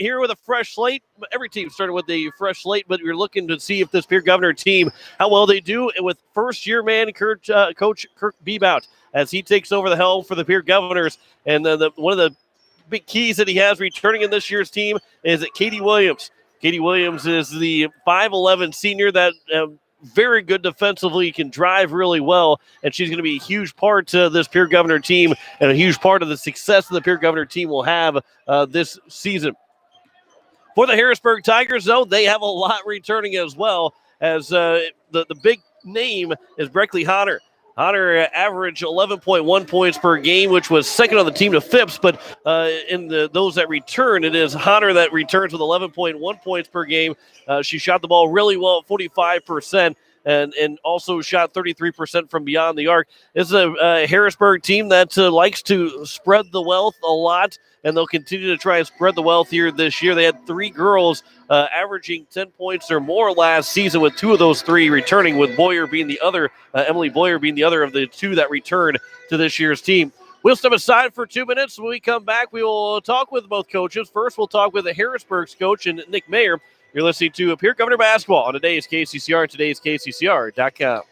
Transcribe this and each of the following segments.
here with a fresh slate. Every team started with a fresh slate, but you're looking to see if this Pierre Governor team, how well they do with first-year man Coach Kirk Bebout as he takes over the helm for the Pierre Governors. And one of the big keys that he has returning in this year's team is Katie Williams. Katie Williams is the 5'11 senior that very good defensively, can drive really well, and she's going to be a huge part of this Pierre Governor team and a huge part of the success that the Pierre Governor team will have this season. For the Harrisburg Tigers, though, they have a lot returning as well, as the big name is Breckley Honor. Honor averaged 11.1 points per game, which was second on the team to Phipps, but in those that return, it is Honor that returns with 11.1 points per game. She shot the ball really well at 45%. And also shot 33% from beyond the arc. This is a Harrisburg team that likes to spread the wealth a lot, and they'll continue to try and spread the wealth here this year. They had 3 girls averaging 10 points or more last season, with 2 of those 3 returning, with Boyer being the other, Emily Boyer being the other of the 2 that returned to this year's team. We'll step aside for 2 minutes. When we come back, we will talk with both coaches. First, we'll talk with the Harrisburg's coach and Nick Mayer. You're listening to Pierre Governor Basketball on today's KCCR and today's KCCR.com.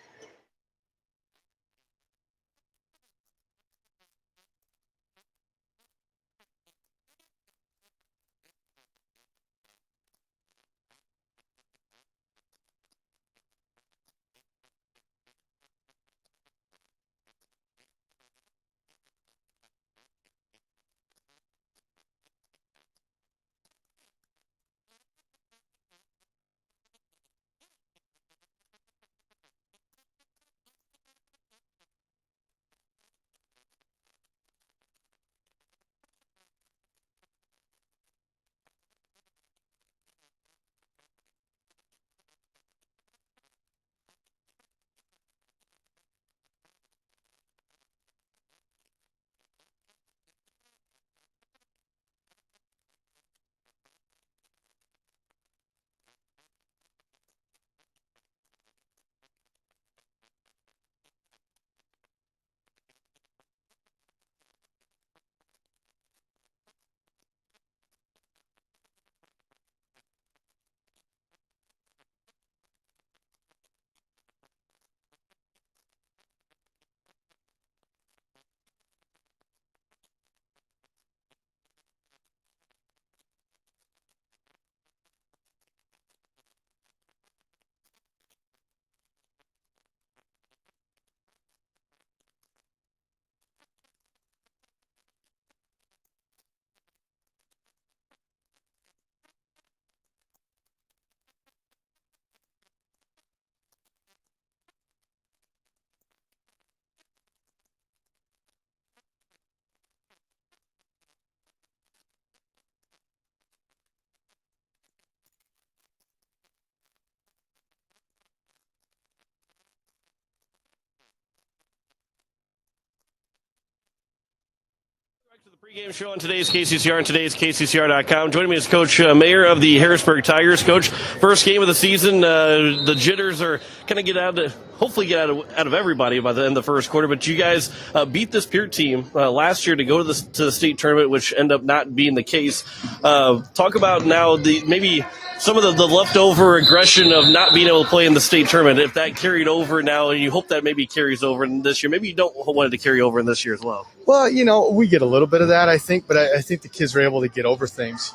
To the pregame show on today's KCCR and today's KCCR.com. Joining me is Coach Mayer of the Harrisburg Tigers. Coach, first game of the season. The jitters are kind of hopefully get out of everybody by the end of the first quarter. But you guys beat this Pierre team last year to go to the state tournament, which ended up not being the case. Talk about now maybe some of the leftover aggression of not being able to play in the state tournament. If that carried over now, and you hope that maybe carries over in this year. Maybe you don't want it to carry over in this year as well. Well, we get a little bit of that, I think, but I think the kids are able to get over things.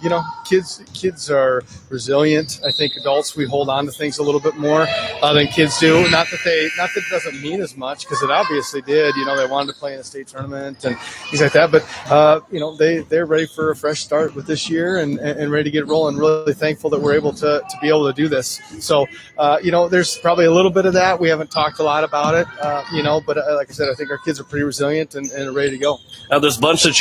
Kids are resilient. I think adults, we hold on to things a little bit more than kids do. Not that it doesn't mean as much, because it obviously did. They wanted to play in the state tournament and things like that. But they're ready for a fresh start with this year and ready to get rolling. Really thankful that we're able to be able to do this. So there's probably a little bit of that. We haven't talked a lot about it, but like I said, I think our kids are pretty resilient and ready to go. Now, this bunch that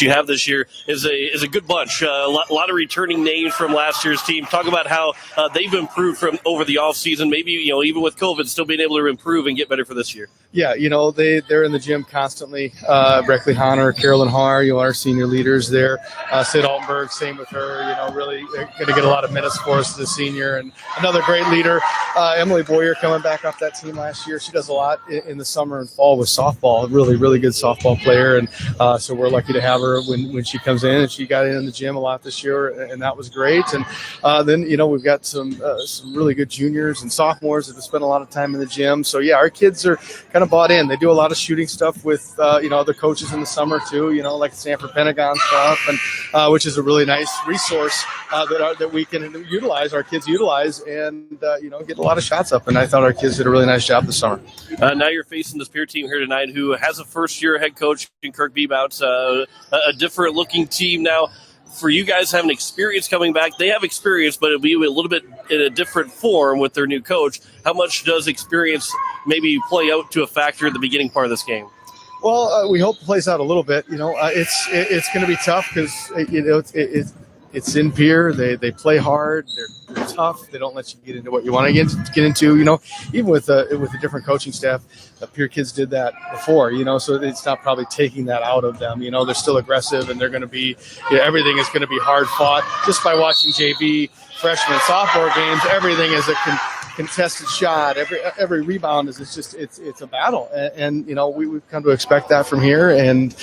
you have this year is a good bunch. A lot of returning names from last year's team. Talk about how they've improved from over the offseason. Maybe even with COVID, still being able to improve and get better for this year. Yeah, they're in the gym constantly. Breckley Honor, Carolyn Haar, our senior leaders there. Sid Altenberg, same with her. Really going to get a lot of minutes for us as a senior. And another great leader, Emily Boyer, coming back off that team last year. She does a lot in the summer and fall with softball. A really, really good softball player. And so we're lucky to have her when she comes in. And she got in the gym a lot this year, and that was great. And then, we've got some really good juniors and sophomores that have spent a lot of time in the gym. So, yeah, our kids are kind of bought in. They do a lot of shooting stuff with other coaches in the summer too, like Stanford Pentagon stuff, and which is a really nice resource that we can utilize, our kids utilize, and get a lot of shots up. And I thought our kids did a really nice job this summer. Now you're facing this Pierre team here tonight, who has a first-year head coach in Kirk Bebout, a different-looking team now. For you guys having experience coming back, they have experience, but it'll be a little bit in a different form with their new coach. How much does experience maybe play out to a factor in the beginning part of this game? Well, we hope it plays out a little bit. It's going to be tough because it's in Pierre. They play hard. They're tough. They don't let you get into what you want to get into. Even with a different coaching staff, Pierre kids did that before. So it's not probably taking that out of them. They're still aggressive, and they're going to be. Everything is going to be hard fought. Just by watching JV freshman sophomore games, everything is a contested shot. Every rebound is it's a battle, and we've come to expect that from here, and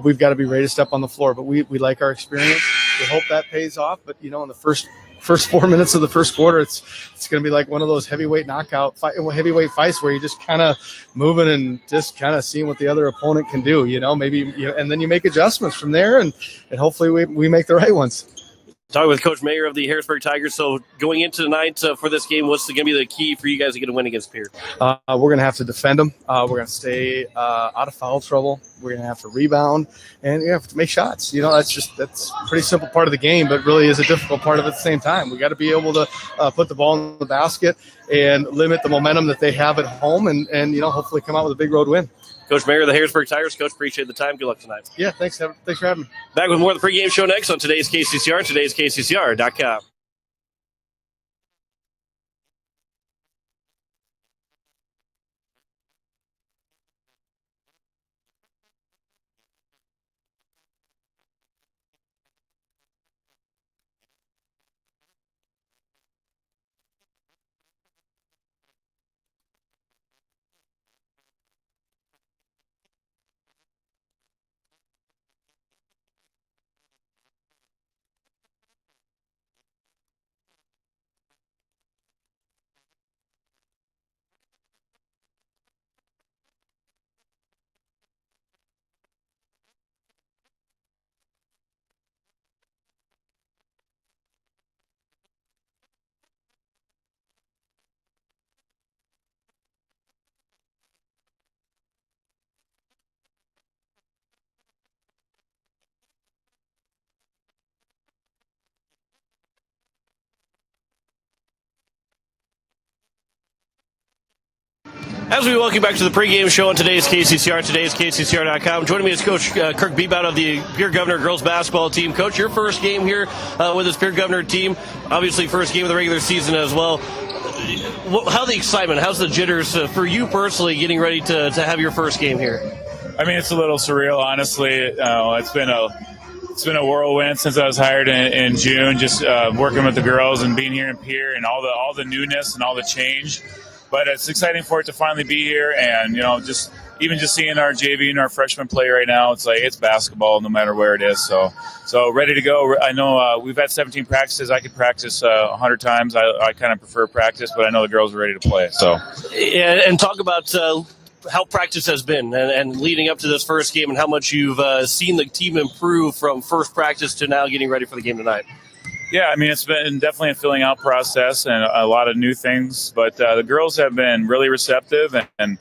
we've got to be ready to step on the floor. But we like our experience. We hope that pays off. But in the first 4 minutes of the first quarter, it's going to be like one of those heavyweight fights where you're just kind of moving and just kind of seeing what the other opponent can do. And then you make adjustments from there, and hopefully we make the right ones. Talking with Coach Mayer of the Harrisburg Tigers. So going into tonight for this game, what's going to be the key for you guys to get a win against Pierre? We're going to have to defend them. We're going to stay out of foul trouble. We're going to have to rebound, and you have to make shots. That's a pretty simple part of the game, but really is a difficult part of it at the same time. We got to be able to put the ball in the basket and limit the momentum that they have at home, and hopefully come out with a big road win. Coach Mayer of the Harrisburg Tigers. Coach, appreciate the time. Good luck tonight. Yeah, thanks for having me. Back with more of the pregame show next on today's KCCR, today's KCCR.com. As we welcome you back to the pregame show on today's KCCR, today's KCCR.com. Joining me is Coach Kirk Bebout of the Pierre Governor girls basketball team. Coach, your first game here with this Pierre Governor team, obviously first game of the regular season as well. How's the excitement? How's the jitters for you personally getting ready to have your first game here? I mean, it's a little surreal, honestly. It's been a whirlwind since I was hired in June, just working with the girls and being here in Pierre and all the newness and all the change. But it's exciting for it to finally be here, and just seeing our JV and our freshmen play right now, it's like it's basketball no matter where it is. So ready to go. I know we've had 17 practices. I could practice 100 times. I kind of prefer practice, but I know the girls are ready to play. So and talk about how practice has been and leading up to this first game, and how much you've seen the team improve from first practice to now getting ready for the game tonight. Yeah, I mean, it's been definitely a filling out process and a lot of new things, but the girls have been really receptive, and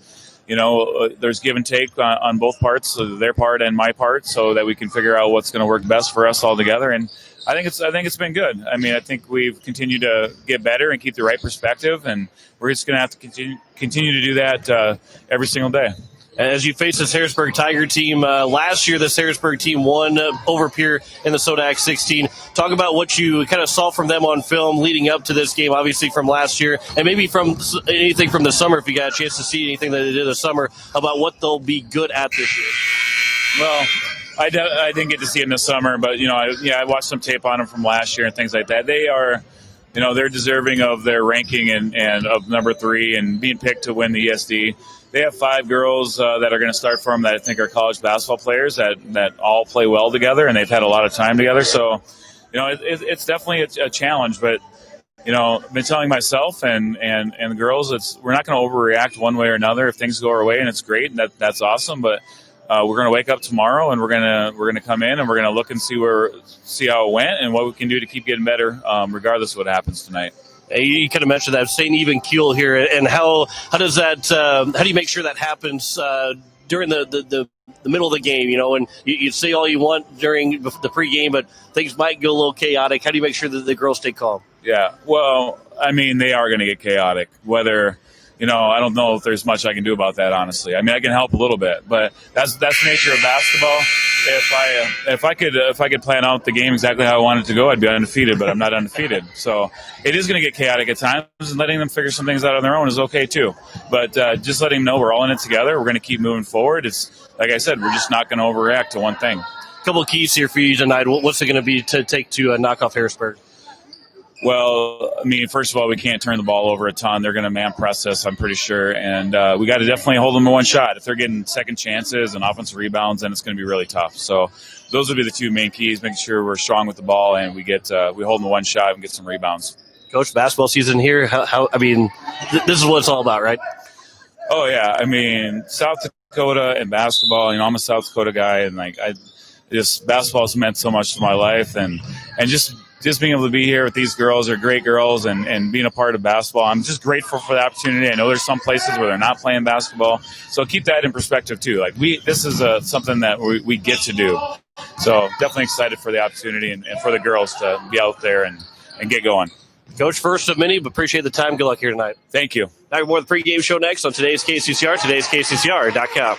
there's give and take on both parts, their part and my part, so that we can figure out what's going to work best for us all together. And I think it's been good. I mean, I think we've continued to get better and keep the right perspective, and we're just going to have to continue to do that every single day. As you face this Harrisburg Tiger team, last year this Harrisburg team won over Pierre in the Sodak 16. Talk about what you kind of saw from them on film leading up to this game, obviously from last year, and maybe from anything from the summer if you got a chance to see anything that they did this summer about what they'll be good at this year. Well, I didn't get to see it in the summer, but I watched some tape on them from last year and things like that. They are, they're deserving of their ranking and of number 3 and being picked to win the ESD. They have 5 girls that are going to start for them that I think are college basketball players that all play well together, and they've had a lot of time together. So, it's definitely a challenge. But I've been telling myself and the girls, we're not going to overreact one way or another. If things go our way and it's great, and that's awesome. But we're going to wake up tomorrow and we're going to come in and we're going to look and see how it went and what we can do to keep getting better, regardless of what happens tonight. You kind of mentioned that St. Even keel here, and how does that? How do you make sure that happens during the middle of the game? And you say all you want during the pregame, but things might go a little chaotic. How do you make sure that the girls stay calm? Yeah, well, I mean, they are going to get chaotic. Whether I don't know if there's much I can do about that, honestly. I mean, I can help a little bit, but that's the nature of basketball. If I could plan out the game exactly how I want it to go, I'd be undefeated, but I'm not undefeated. So it is going to get chaotic at times, and letting them figure some things out on their own is okay too. But just letting them know we're all in it together. We're going to keep moving forward. It's like I said, we're just not going to overreact to one thing. A couple of keys here for you tonight. What's it going to be to take to knock off Harrisburg? Well, I mean, first of all, we can't turn the ball over a ton. They're going to man press us, I'm pretty sure. And we got to definitely hold them to one shot. If they're getting second chances and offensive rebounds, then it's going to be really tough. So those would be the 2 main keys, making sure we're strong with the ball and we hold them to one shot and get some rebounds. Coach, basketball season here, this is what it's all about, right? Oh, yeah. I mean, South Dakota and basketball, I'm a South Dakota guy, and basketball has meant so much to my life, and just being able to be here with these girls, are great girls, and being a part of basketball. I'm just grateful for the opportunity. I know there's some places where they're not playing basketball, so keep that in perspective too. This is something that we get to do. So definitely excited for the opportunity and for the girls to be out there and get going. Coach, first of many, but appreciate the time. Good luck here tonight. Thank you. Back more of the pregame show next on today's KCCR, today'skccr.com.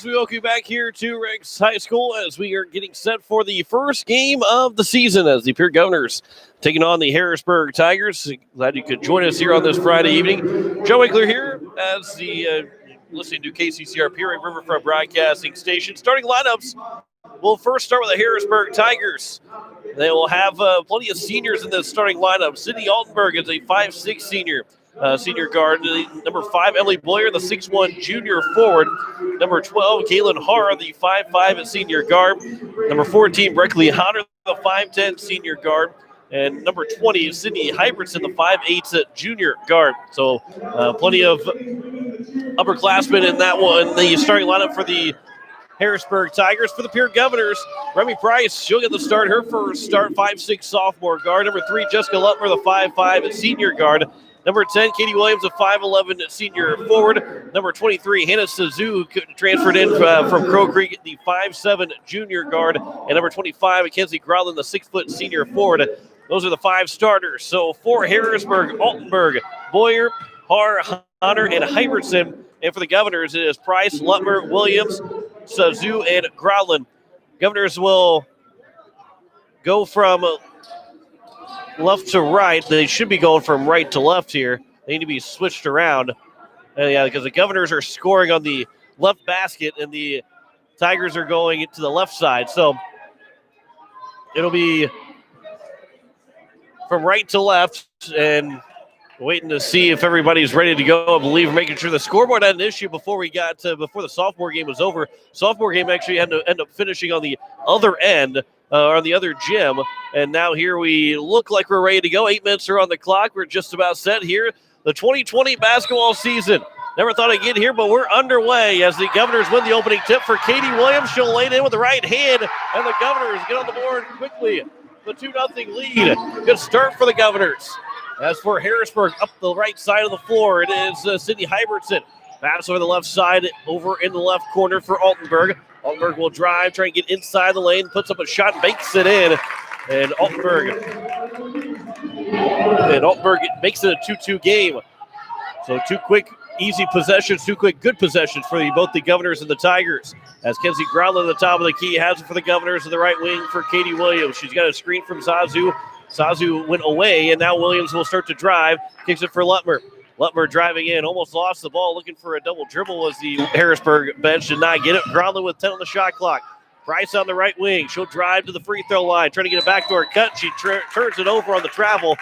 Tigers, we welcome you back here to Rex High School as we are getting set for the first game of the season as the Pierre Governors taking on the Harrisburg Tigers. Glad you could join us here on this Friday evening. Joe Winkler here as the listening to KCCR Pierre Riverfront Broadcasting Station. Starting lineups, we'll first start with the Harrisburg Tigers. They will have plenty of seniors in the starting lineup. Sydney Altenberg is a 5'6" senior. Senior guard. Number 5, Emily Boyer, the 6'1" junior forward. Number 12, Kaylin Harr, the 5'5" senior guard. Number 14, Breckley Hodder, the 5'10" senior guard. And number 20, Sydney Hybertson, the 5'8" junior guard. So plenty of upperclassmen in that one. The starting lineup for the Harrisburg Tigers. For the Pierre Governors, Remy Price, she'll get the start. Her first start, 5'6" sophomore guard. Number 3, Jessica Lutmer, the 5'5" senior guard. Number 10, Katie Williams, a 5'11" senior forward. Number 23, Hannah Sazu, transferred in from Crow Creek, the 5'7" junior guard. And number 25, Mackenzie Growlin, the 6' senior forward. Those are the 5 starters. So for Harrisburg, Altenberg, Boyer, Harr, Hunter, and Hybertson. And for the Governors, it is Price, Lutmer, Williams, Sazu, and Growlin. Governors will go from left to right. They should be going from right to left here. They need to be switched around. Yeah, because the Governors are scoring on the left basket and the Tigers are going to the left side. So it'll be from right to left and waiting to see if everybody's ready to go. I believe making sure the scoreboard had an issue before we got to, before the sophomore game was over. Sophomore game actually had to end up finishing on the other end, on the other gym. And now here we look like we're ready to go. 8 minutes are on the clock. We're just about set here. The 2020 basketball season. Never thought I'd get here, but we're underway as the Governors win the opening tip for Katie Williams. She'll lay it in with the right hand, and the Governors get on the board quickly. The 2-0 lead. Good start for the Governors. As for Harrisburg, up the right side of the floor, it is Sydney Hybertson. Pass over the left side, over in the left corner for Altenberg. Altenberg will drive, try and get inside the lane, puts up a shot, banks it in. And Altenberg makes it a 2-2 game. So 2 quick, easy possessions, 2 quick, good possessions for both the Governors and the Tigers. As Kenzie Growlin at the top of the key has it for the Governors, and the right wing for Katie Williams. She's got a screen from Zazu. Zazu went away, and now Williams will start to drive. Kicks it for Lutmer. Lutmer driving in, almost lost the ball, looking for a double dribble as the Harrisburg bench did not get it. Growlin with 10 on the shot clock. Price on the right wing. She'll drive to the free throw line, trying to get a backdoor cut. She turns it over on the travel,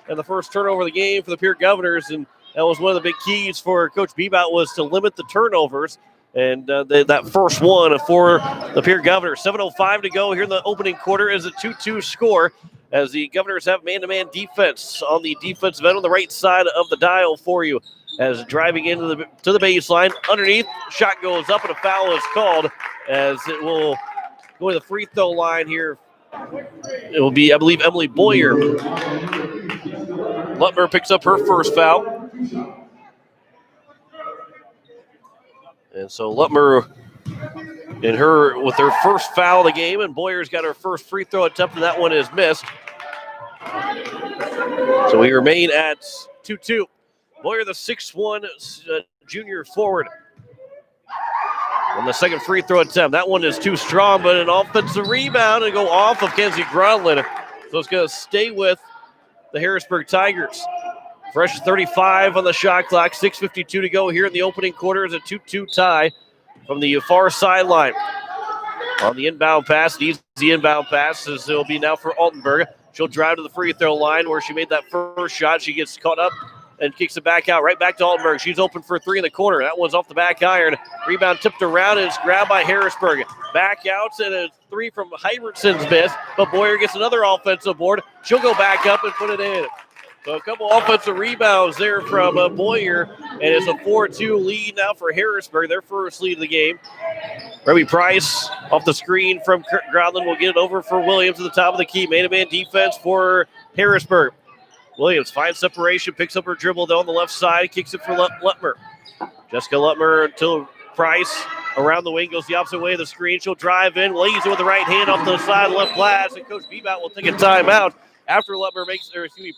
and the first turnover of the game for the Pierre Governors, and that was one of the big keys for Coach Bebout was to limit the turnovers. And that first one for the Pierre Governors. 7:05 to go here in the opening quarter is a 2-2 score as the Governors have man-to-man defense on the defensive end on the right side of the dial for you. As driving into the baseline, underneath, shot goes up and a foul is called as it will go to the free throw line here. It will be, I believe, Emily Boyer. Lutmer picks up her first foul. And so Lutmer with her first foul of the game, and Boyer's got her first free throw attempt, and that one is missed. So we remain at 2-2. Boyer, the 6'1" junior forward. On the second free throw attempt, that one is too strong, but an offensive rebound and go off of Kenzie Growlin. So it's going to stay with the Harrisburg Tigers. Fresh 35 on the shot clock, 6:52 to go here in the opening quarter is a 2-2 tie from the far sideline. On the inbound pass, the easy inbound pass as it'll be now for Altenberg. She'll drive to the free throw line where she made that first shot. She gets caught up and kicks it back out, right back to Altenberg. She's open for 3 in the corner. That one's off the back iron. Rebound tipped around and it's grabbed by Harrisburg. Back out and a 3 from Hybertson's miss, but Boyer gets another offensive board. She'll go back up and put it in. So a couple offensive rebounds there from Boyer, and it's a 4-2 lead now for Harrisburg, their first lead of the game. Remy Price off the screen from Growlin will get it over for Williams at the top of the key. Man-to-man defense for Harrisburg. Williams finds separation, picks up her dribble down the left side, kicks it for Lutmer. Jessica Lutmer to Price. Around the wing, goes the opposite way of the screen. She'll drive in, lays it with the right hand off the side, left glass, and Coach Bebout will take a timeout. after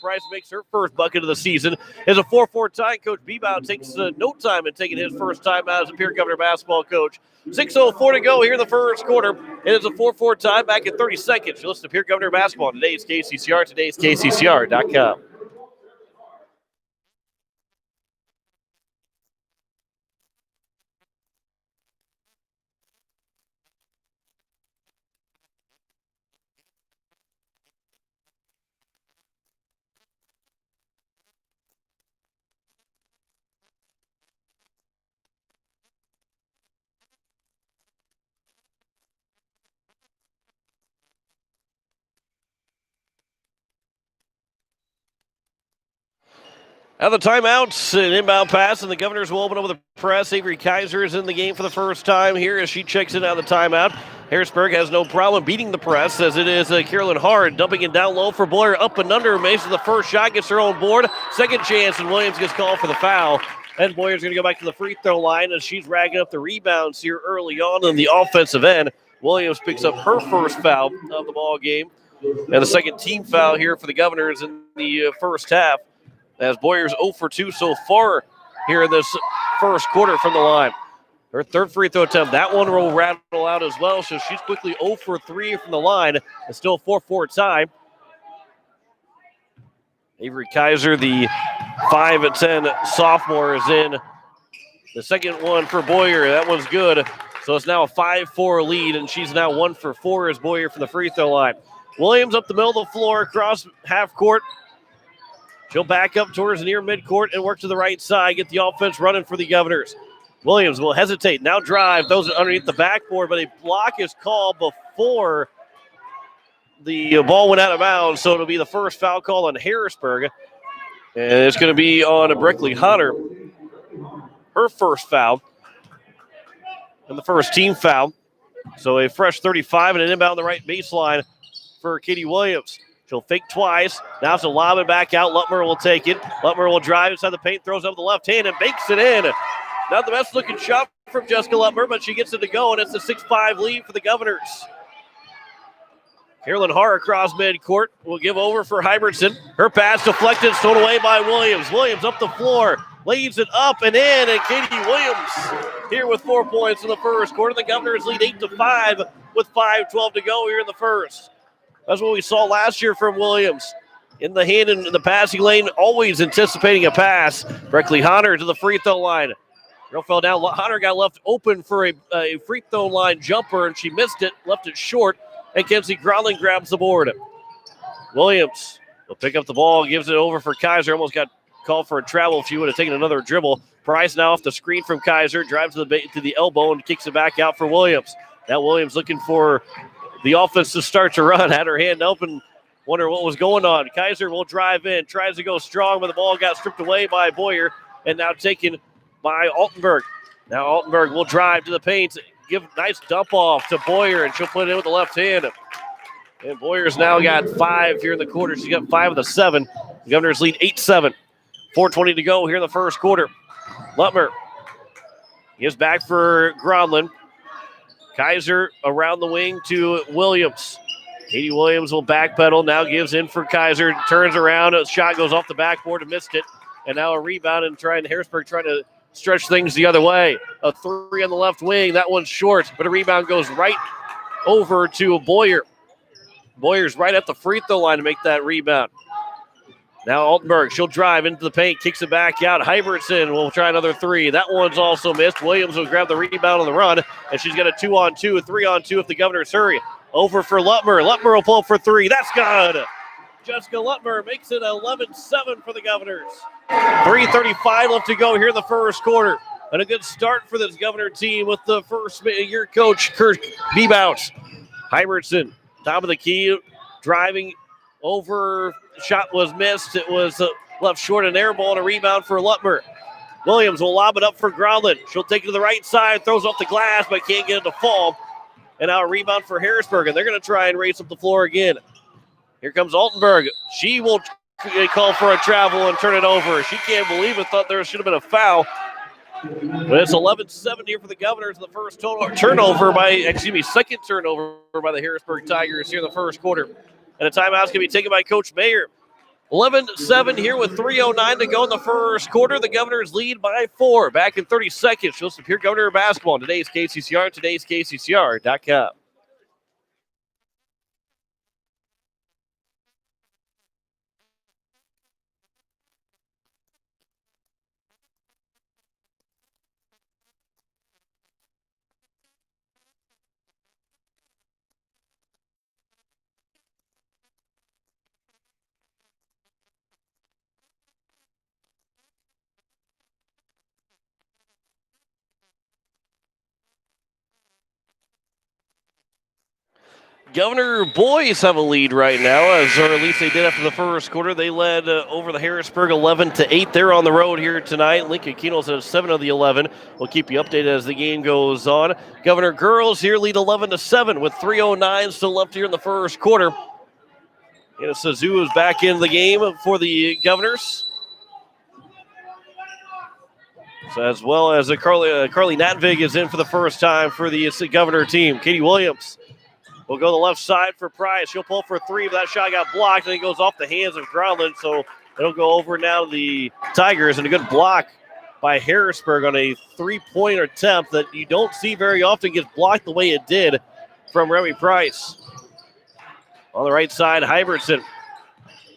Price makes her first bucket of the season. It's a 4-4 tie. Coach Bebout takes no time in taking his first time out as a Pierre Governor basketball coach. 6:04 to go here in the first quarter. It is a 4-4 tie back in 30 seconds. You listen to Pierre Governor basketball. Today's KCCR, today's KCCR.com. Now the timeouts, an inbound pass, and the Governors will open up with a press. Avery Kaiser is in the game for the first time here as she checks in out of the timeout. Harrisburg has no problem beating the press as it is Carolyn Hard dumping it down low for Boyer, up and under. Makes the first shot, gets her own board. Second chance, and Williams gets called for the foul. And Boyer's going to go back to the free throw line as she's ragging up the rebounds here early on in the offensive end. Williams picks up her first foul of the ball game, and the second team foul here for the Governors in the first half, as Boyer's 0 for 2 so far here in this first quarter from the line. Her third free throw attempt, that one will rattle out as well, so she's quickly 0 for 3 from the line. It's still a 4-4 tie. Avery Kaiser, the 5'10" sophomore, is in. The second one for Boyer, that one's good. So it's now a 5-4 lead, and she's now 1 for 4 as Boyer from the free throw line. Williams up the middle of the floor, across half court. She'll back up towards near midcourt and work to the right side, get the offense running for the Governors. Williams will hesitate, now drive, throws it underneath the backboard, but a block is called before the ball went out of bounds, so it'll be the first foul call on Harrisburg. And it's going to be on Breckley Hunter, her first foul, and the first team foul. So a fresh 35 and an inbound on the right baseline for Katie Williams. She'll fake twice. Now she'll lob it back out. Lutmer will take it. Lutmer will drive inside the paint, throws up the left hand, and bakes it in. Not the best looking shot from Jessica Lutmer, but she gets it to go, and it's a 6-5 lead for the Governors. Carolyn Harr across midcourt will give over for Hybertson. Her pass deflected, stolen away by Williams. Williams up the floor, lays it up and in, and Katie Williams here with 4 points in the first quarter. The Governors lead 8-5 with 5:12 to go here in the first. That's what we saw last year from Williams. In the hand and in the passing lane, always anticipating a pass. Breckley Hunter to the free throw line. Girl fell down. Hunter got left open for a free throw line jumper, and she missed it, left it short, and Kenzie Growling grabs the board. Williams will pick up the ball, gives it over for Kaiser. Almost got called for a travel if she would have taken another dribble. Price now off the screen from Kaiser, drives to the elbow and kicks it back out for Williams. Now Williams looking for the offense to start to run, had her hand open, wonder what was going on. Kaiser will drive in, tries to go strong, but the ball got stripped away by Boyer and now taken by Altenberg. Now Altenberg will drive to the paint, give a nice dump off to Boyer, and she'll put it in with the left hand. And Boyer's now got 5 here in the quarter. She's got 5 of the 7. The Governors lead 8-7. 4:20 to go here in the first quarter. Lutmer gives back for Gronlin. Kaiser around the wing to Williams. Katie Williams will backpedal, now gives in for Kaiser, turns around, a shot goes off the backboard and missed it. And now a rebound and Harrisburg trying to stretch things the other way. A 3 on the left wing, that one's short, but a rebound goes right over to Boyer. Boyer's right at the free throw line to make that rebound. Now Altenberg, she'll drive into the paint, kicks it back out. Hybertson will try another 3. That one's also missed. Williams will grab the rebound on the run, and she's got a 2-on-2, a 3-on-2 if the Governors hurry. Over for Lutmer. Lutmer will pull up for 3. That's good. Jessica Lutmer makes it 11-7 for the Governors. 3:35 left to go here in the first quarter. And a good start for this Governor team with the first-year coach, Kirk Bebout. Hybertson, top of the key, driving over. Shot was missed. It was left short, an air ball and a rebound for Lutmer. Williams will lob it up for Gronlin. She'll take it to the right side, throws off the glass, but can't get it to fall. And now a rebound for Harrisburg, and they're going to try and race up the floor again. Here comes Altenberg. She will call for a travel and turn it over. She can't believe it, thought there should have been a foul. But it's 11-7 here for the Governors. The second turnover by the Harrisburg Tigers here in the first quarter. And a timeout's going to be taken by Coach Mayer. 11-7 here with 3:09 to go in the first quarter. The Governors lead by 4. Back in 30 seconds. Show some Pierre Governor basketball on today's KCCR and today's KCCR.com. Governor boys have a lead right now, or at least they did after the first quarter. They led over the Harrisburg 11-8. They're on the road here tonight. Lincoln Keno's has 7 of the 11. We'll keep you updated as the game goes on. Governor girls here lead 11-7 with 3:09 still left here in the first quarter. And Sazu is back in the game for the Governors. So as well as Carly Natvig is in for the first time for the Governor team. Katie Williams will go to the left side for Price. She'll pull for 3, but that shot got blocked, and it goes off the hands of Groundland, so it'll go over now to the Tigers. And a good block by Harrisburg on a 3-pointer attempt that you don't see very often gets blocked the way it did from Remy Price. On the right side, Hybertson.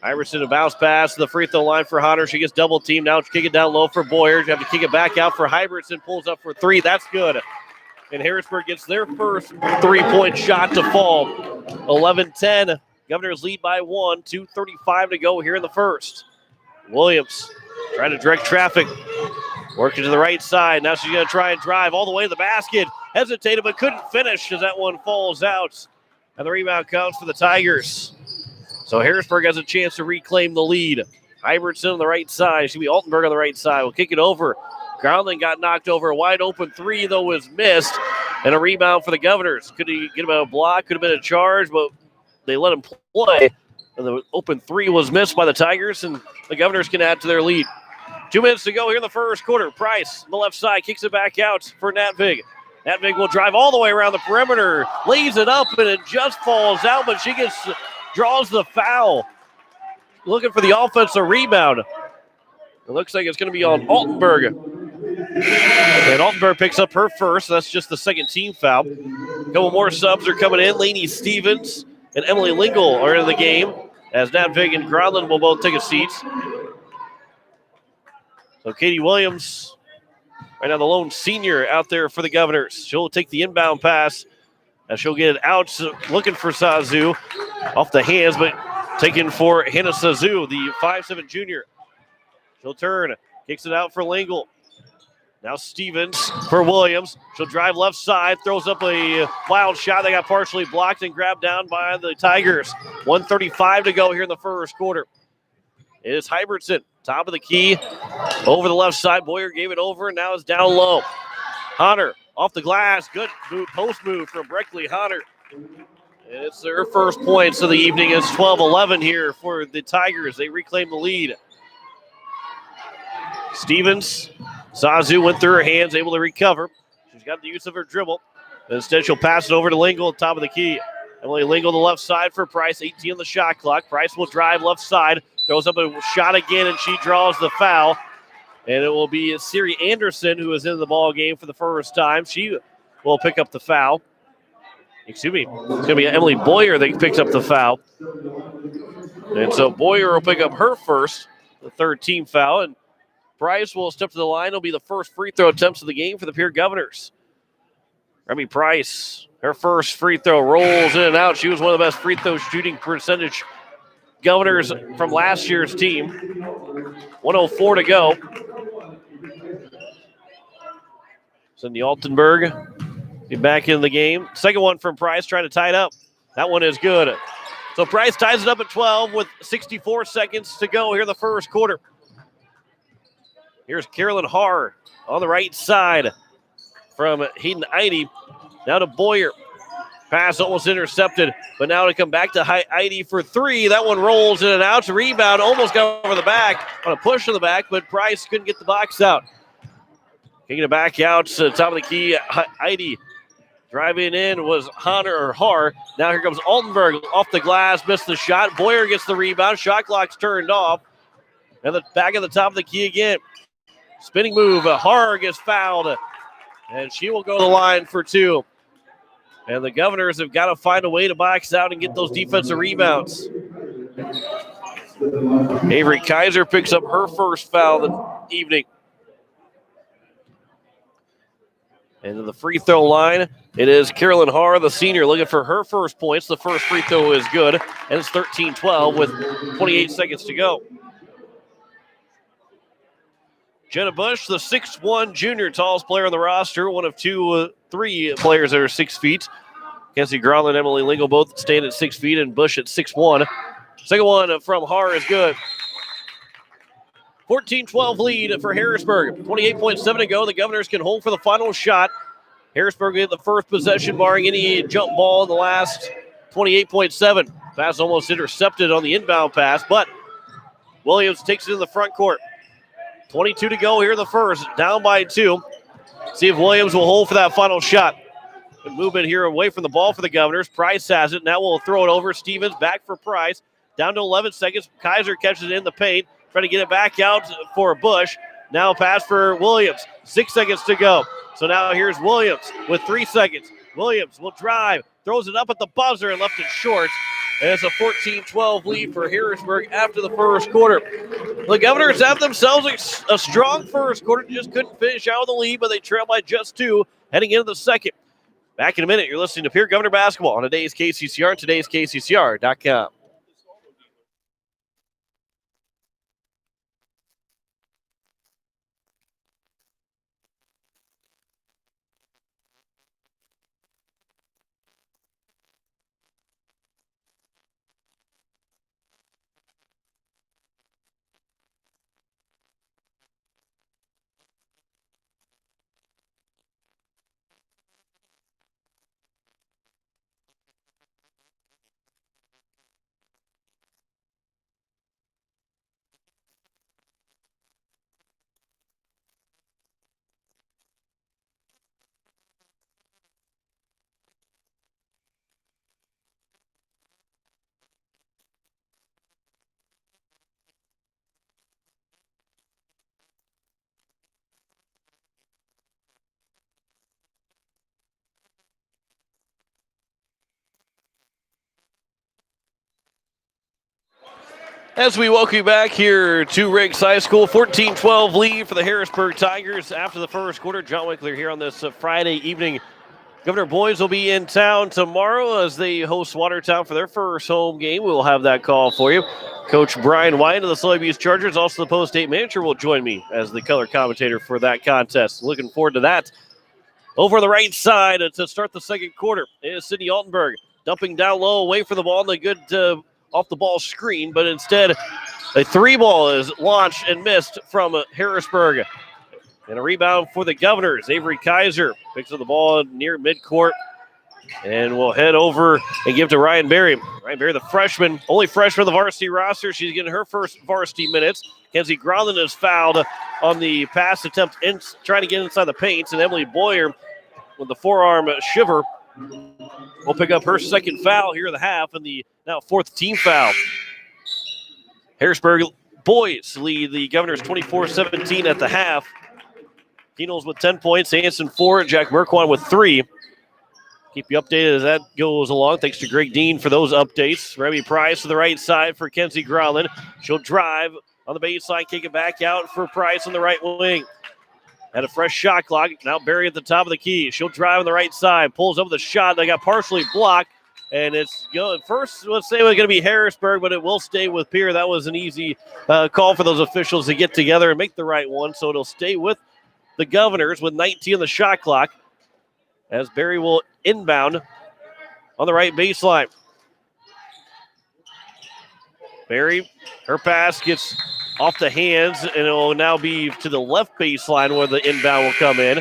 Hybertson, a bounce pass to the free throw line for Hunter. She gets double teamed. Now kick it down low for Boyer. You have to kick it back out for Hybertson. Pulls up for 3. That's good. And Harrisburg gets their first 3-point shot to fall. 11-10. Governors lead by 1. 2:35 to go here in the first. Williams trying to direct traffic. Working to the right side. Now she's going to try and drive all the way to the basket. Hesitated but couldn't finish as that one falls out. And the rebound comes for the Tigers. So Harrisburg has a chance to reclaim the lead. Hybertson on the right side. Should be Altenberg on the right side. We'll kick it over. Groundling got knocked over. A wide open 3, though, was missed. And a rebound for the Governors. Could he get him a block? Could have been a charge, but they let him play. And the open 3 was missed by the Tigers, and the Governors can add to their lead. 2 minutes to go here in the first quarter. Price on the left side kicks it back out for Natvig. Natvig will drive all the way around the perimeter, lays it up, and it just falls out, but she draws the foul. Looking for the offensive rebound. It looks like it's going to be on Altenberg. And Altenberg picks up her first. That's just the second team foul. A couple more subs are coming in. Lainey Stevens and Emily Lingle are in the game, as Natvig and Groundland will both take a seat. So Katie Williams, right now the lone senior out there for the Governors. She'll take the inbound pass, and she'll get it out, looking for Sazu. Off the hands, but taken for Hannah Sazu, the 5'7" junior. She'll turn, kicks it out for Lingle. Now Stevens for Williams. She'll drive left side, throws up a wild shot that got partially blocked and grabbed down by the Tigers. 1:35 to go here in the first quarter. It is Hybertson, top of the key, over the left side. Boyer gave it over, and now it's down low. Hunter off the glass. Good post move from Breckley Hunter. And it's their first points of the evening. It's 12-11 here for the Tigers. They reclaim the lead. Stevens, Sazu went through her hands, able to recover. She's got the use of her dribble. Instead, she'll pass it over to Lingle, top of the key. Emily Lingle, the left side for Price, 18 on the shot clock. Price will drive left side, throws up a shot again, and she draws the foul. And it will be Siri Anderson, who is in the ball game for the first time. She will pick up the foul. Excuse me, it's going to be Emily Boyer that picks up the foul. And so Boyer will pick up her first, the third team foul. And Price will step to the line. It'll be the first free throw attempts of the game for the Pierre Governors. Remy Price, her first free throw rolls in and out. She was one of the best free throw shooting percentage Governors from last year's team. 1:04 to go. Cindy Altenberg back in the game. Second one from Price, trying to tie it up. That one is good. So Price ties it up at 12 with 64 seconds to go here in the first quarter. Here's Carolyn Haar on the right side from Hayden Eide. Now to Boyer. Pass almost intercepted, but now to come back to Eide for 3. That one rolls in and out. Rebound almost got over the back on a push to the back, but Price couldn't get the box out. Kicking it back out to the top of the key. Eide Driving in was Har. Now here comes Altenberg off the glass, missed the shot. Boyer gets the rebound. Shot clock's turned off. And the back at the top of the key again. Spinning move. Har gets fouled. And she will go to the line for two. And the Governors have got to find a way to box out and get those defensive rebounds. Avery Kaiser picks up her first foul of the evening. And to the free throw line, it is Carolyn Har, the senior, looking for her first points. The first free throw is good, and it's 13-12 with 28 seconds to go. Jenna Bush, the 6'1 junior, tallest player on the roster, one of three players that are 6 feet. Kenzie Growler and Emily Lingle both stand at 6 feet, and Bush at 6'1. Second one from Har is good. 14-12 lead for Harrisburg. 28.7 to go. The Governors can hold for the final shot. Harrisburg get the first possession, barring any jump ball in the last 28.7. Pass almost intercepted on the inbound pass, but Williams takes it in the front court. 22 to go here in the first. Down by 2. See if Williams will hold for that final shot. Good movement here away from the ball for the Governors. Price has it. Now we'll throw it over. Stevens back for Price. Down to 11 seconds. Kaiser catches it in the paint. Trying to get it back out for Bush. Now pass for Williams. 6 seconds to go. So now here's Williams with 3 seconds. Williams will drive. Throws it up at the buzzer and left it short. And it's a 14-12 lead for Harrisburg after the first quarter. The Governors have themselves a strong first quarter. Just couldn't finish out with the lead, but they trail by just 2 heading into the second. Back in a minute. You're listening to Pierre Governor Basketball on today's KCCR and today's KCCR.com. As we welcome you back here to Riggs High School, 14-12 lead for the Harrisburg Tigers after the first quarter. John Winkler here on this Friday evening. Governor Boys will be in town tomorrow as they host Watertown for their first home game. We will have that call for you. Coach Brian White of the Soybeans Chargers, also the post-state manager, will join me as the color commentator for that contest. Looking forward to that. Over on the right side to start the second quarter is Sydney Altenberg, dumping down low away from the ball, and a good off the ball screen, but instead a 3-ball is launched and missed from Harrisburg. And a rebound for the Governors. Avery Kaiser picks up the ball near midcourt and will head over and give to Ryan Berry. Ryan Berry, the freshman, only freshman on the varsity roster. She's getting her first varsity minutes. Kenzie Growland is fouled on the pass attempt, trying to get inside the paint, and Emily Boyer with the forearm shiver will pick up her second foul here in the half, and the now fourth team foul. Harrisburg boys lead the Governors 24-17 at the half. Keenels with 10 points, Hanson 4, Jack Merkwan with 3. Keep you updated as that goes along. Thanks to Greg Dean for those updates. Remy Price to the right side for Kenzie Growland. She'll drive on the baseline, kick it back out for Price on the right wing. Had a fresh shot clock. Now Barry at the top of the key. She'll drive on the right side. Pulls up the shot. They got partially blocked. And it's going first, let's say it's going to be Harrisburg, but it will stay with Pierre. That was an easy call for those officials to get together and make the right one. So it'll stay with the Governors with 19 on the shot clock as Barry will inbound on the right baseline. Barry, her pass gets off the hands, and it will now be to the left baseline where the inbound will come in.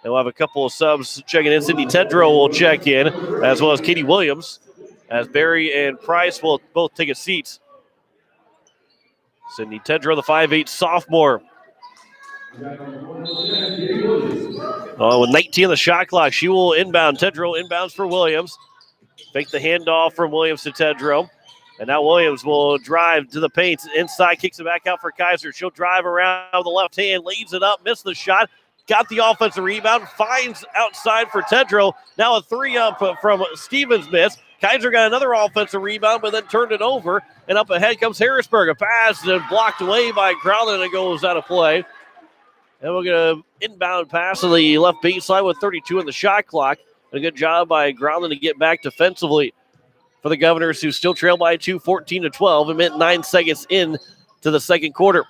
And we'll have a couple of subs checking in. Sydney Tedrow will check in, as well as Katie Williams, as Barry and Price will both take a seat. Sydney Tedrow, the 5'8 sophomore. With 19 on the shot clock, she will inbound. Tedrow inbounds for Williams. Fake the handoff from Williams to Tedrow. And now Williams will drive to the paint. Inside, kicks it back out for Kaiser. She'll drive around with the left hand, leads it up, missed the shot. Got the offensive rebound, finds outside for Tedrow. Now a 3-up from Stevens miss. Kaiser got another offensive rebound, but then turned it over. And up ahead comes Harrisburg. A pass and blocked away by Crowley, and it goes out of play. And we're going to inbound pass to the left baseline with 32 on the shot clock. A good job by Groundland to get back defensively for the Governors, who still trail by 2, 14-12. It meant 9 seconds in to the second quarter.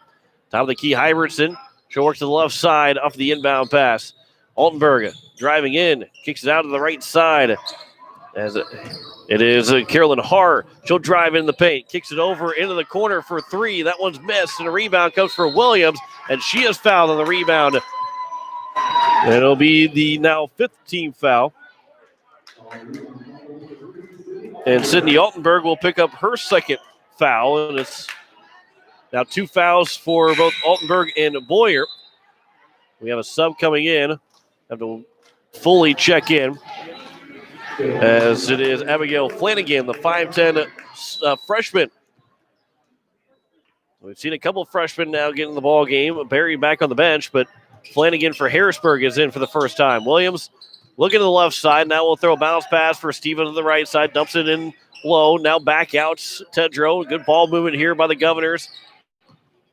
Top of the key, Hybertson. She'll work to the left side off the inbound pass. Altenberg driving in, kicks it out to the right side. As it is Carolyn Haar. She'll drive in the paint, kicks it over into the corner for 3. That one's missed, and a rebound comes for Williams, and she is fouled on the rebound. And it'll be the now 5th team foul. And Sydney Altenberg will pick up her second foul, and it's now 2 fouls for both Altenberg and Boyer. We have a sub coming in. Have to fully check in, as it is Abigail Flanagan, the 5'10" freshman. We've seen a couple of freshmen now get in the ball game. Barry back on the bench, but Flanagan for Harrisburg is in for the first time. Williams looking to the left side. Now we'll throw a bounce pass for Steven to the right side. Dumps it in low. Now back out Tedrow. Good ball movement here by the Governors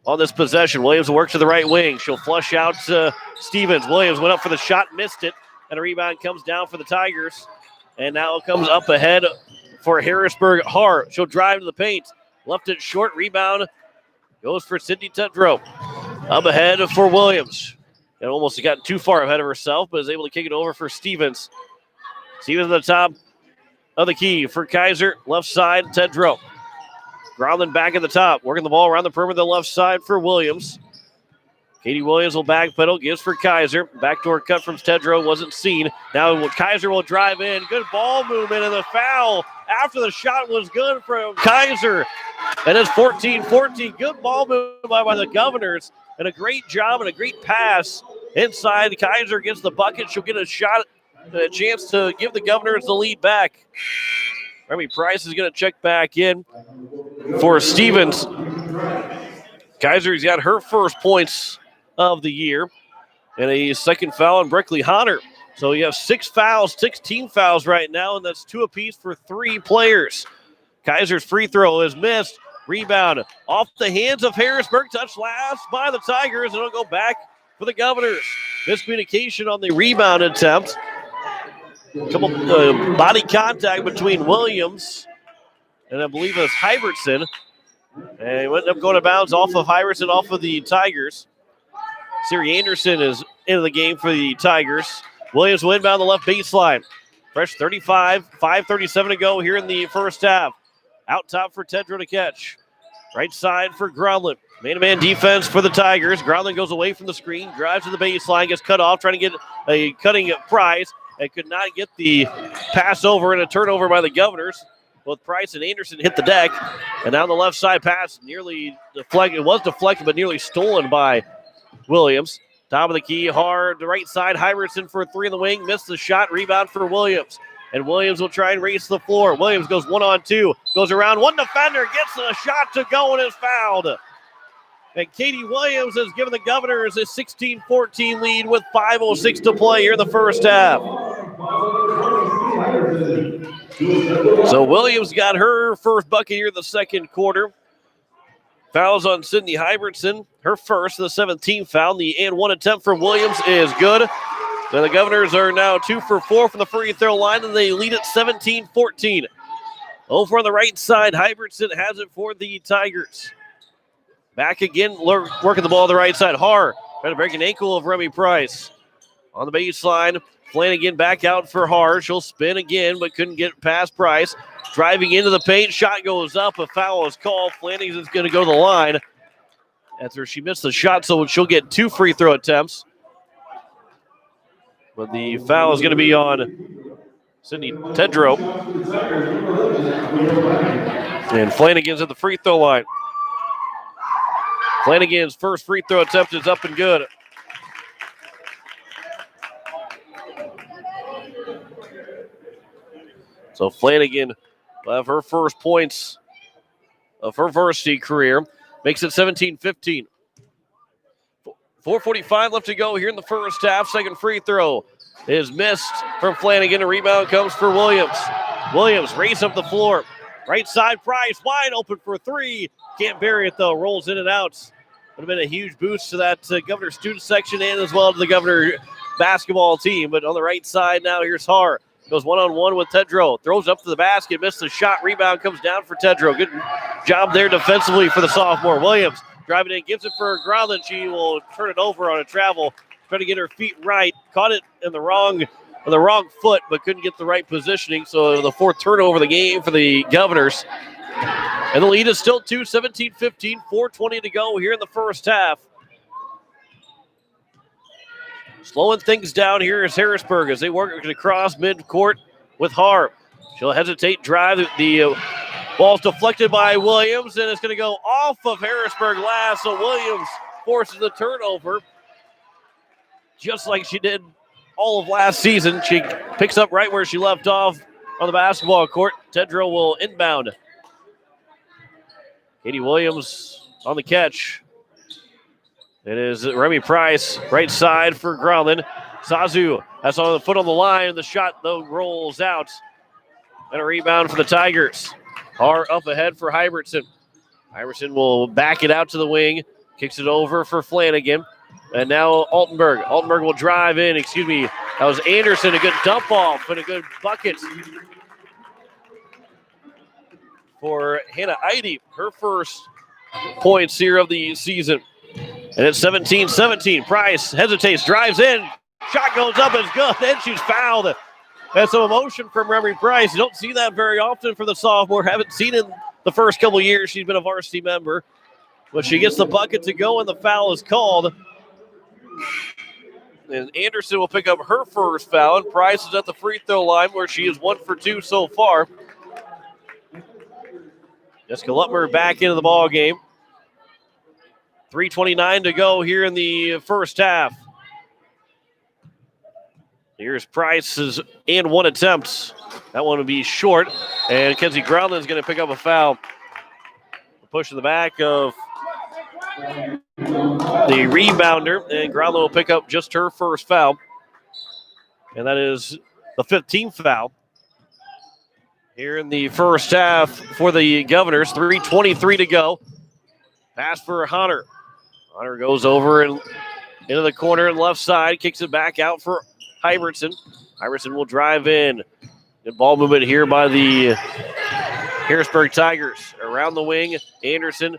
on this possession. Williams will work to the right wing. She'll flush out Stevens. Williams went up for the shot, missed it. And a rebound comes down for the Tigers. And now it comes up ahead for Harrisburg. Hart. She'll drive to the paint. Left it short. Rebound goes for Sydney Tedrow. Up ahead for Williams. And almost got too far ahead of herself, but is able to kick it over for Stevens. Stevens at the top of the key for Kaiser. Left side, Tedrow. Groundland back at the top, working the ball around the perimeter of the left side for Williams. Katie Williams will backpedal, gives for Kaiser. Backdoor cut from Tedrow wasn't seen. Now Kaiser will drive in. Good ball movement, and the foul after the shot was good from Kaiser. And it's 14-14. Good ball movement by the Governors. And a great job and a great pass inside. Kaiser gets the bucket. She'll get a shot, a chance to give the Governors the lead back. Remy Price is going to check back in for Stevens. Kaiser's got her first points of the year. And a second foul on Brickley Hunter. So you have 6 fouls, 16 fouls right now, and that's 2 apiece for 3 players. Kaiser's free throw is missed. Rebound off the hands of Harrisburg. Touched last by the Tigers, and it'll go back for the Governors. Miscommunication on the rebound attempt. Couple body contact between Williams and I believe it's Hybertson. And he went up going to bounds off of Hybertson, off of the Tigers. Siri Anderson is into the game for the Tigers. Williams will inbound the left baseline. Fresh 35, 5:37 to go here in the first half. Out top for Tedrow to catch. Right side for Groundland. Man-to-man defense for the Tigers. Groundland goes away from the screen, drives to the baseline, gets cut off, trying to get a cutting Price, and could not get the pass over, and a turnover by the Governors. Both Price and Anderson hit the deck, and now the left side pass nearly deflected. It was deflected, but nearly stolen by Williams. Top of the key, hard to right side. Hybertson for a 3 in the wing, missed the shot. Rebound for Williams. And Williams will try and race the floor. Williams goes 1-on-2, goes around one defender, gets a shot to go, and is fouled. And Katie Williams has given the Governors a 16-14 lead with 5:06 to play here in the first half. So Williams got her first bucket here in the second quarter. Fouls on Sydney Hybertson, her first, the 17th foul. The and 1 attempt from Williams is good. So the Governors are now 2 for 4 from the free throw line, and they lead at 17-14. Over on the right side, Hybertson has it for the Tigers. Back again, working the ball on the right side. Har trying to break an ankle of Remy Price. On the baseline, Flanagan back out for Har. She'll spin again, but couldn't get past Price. Driving into the paint, shot goes up. A foul is called. Flanagan is going to go to the line after she missed the shot, so she'll get 2 free throw attempts. But the foul is going to be on Sydney Tedrow. And Flanagan's at the free throw line. Flanagan's first free throw attempt is up and good. So Flanagan will have her first points of her varsity career. Makes it 17-15. 4:45 left to go here in the first half. Second free throw is missed from Flanagan. A rebound comes for Williams. Williams race up the floor. Right side, Price wide open for three. Can't bury it though. Rolls in and out. Would have been a huge boost to that Governor student section and as well to the Governor basketball team. But on the right side now, here's Har. Goes one-on-one with Tedrow. Throws up to the basket. Missed the shot. Rebound comes down for Tedrow. Good job there defensively for the sophomore. Williams driving in. Gives it for Growland. She will turn it over on a travel. Trying to get her feet right. Caught it in the wrong foot, but couldn't get the right positioning. So the fourth turnover of the game for the Governors. And the lead is still 17-15. 4:20 to go here in the first half. Slowing things down here is Harrisburg as they work across midcourt with Har. She'll hesitate, drive. The ball's deflected by Williams, and it's going to go off of Harrisburg last. So Williams forces the turnover, just like she did all of last season. She picks up right where she left off on the basketball court. Tedrow will inbound. Katie Williams on the catch. It is Remy Price, right side for Growland. Sazu has on the foot on the line. The shot, though, rolls out. And a rebound for the Tigers. Har up ahead for Hybertson. Hybertson will back it out to the wing. Kicks it over for Flanagan. And now Altenberg. Altenberg will drive in. That was Anderson. A good dump off and a good bucket for Hannah Eide. Her first points here of the season. And it's 17-17. Price hesitates, drives in. Shot goes up, it's good. Then she's fouled. That's some emotion from Remy Price. You don't see that very often for the sophomore. Haven't seen it in the first couple of years she's been a varsity member. But she gets the bucket to go, and the foul is called. And Anderson will pick up her first foul. And Price is at the free throw line where she is 1 for 2 so far. Jessica Lutmer back into the ball game. 3:29 to go here in the first half. Here's Price's and one attempt. That one will be short. And Kenzie Growland is going to pick up a foul. Push in the back of the rebounder. And Growland will pick up just her first foul. And that is the 15th foul here in the first half for the Governors. 3:23 to go. Pass for Hunter. Hunter goes over and into the corner and left side. Kicks it back out for Hybertson. Hybertson will drive in. Good ball movement here by the Harrisburg Tigers. Around the wing, Anderson.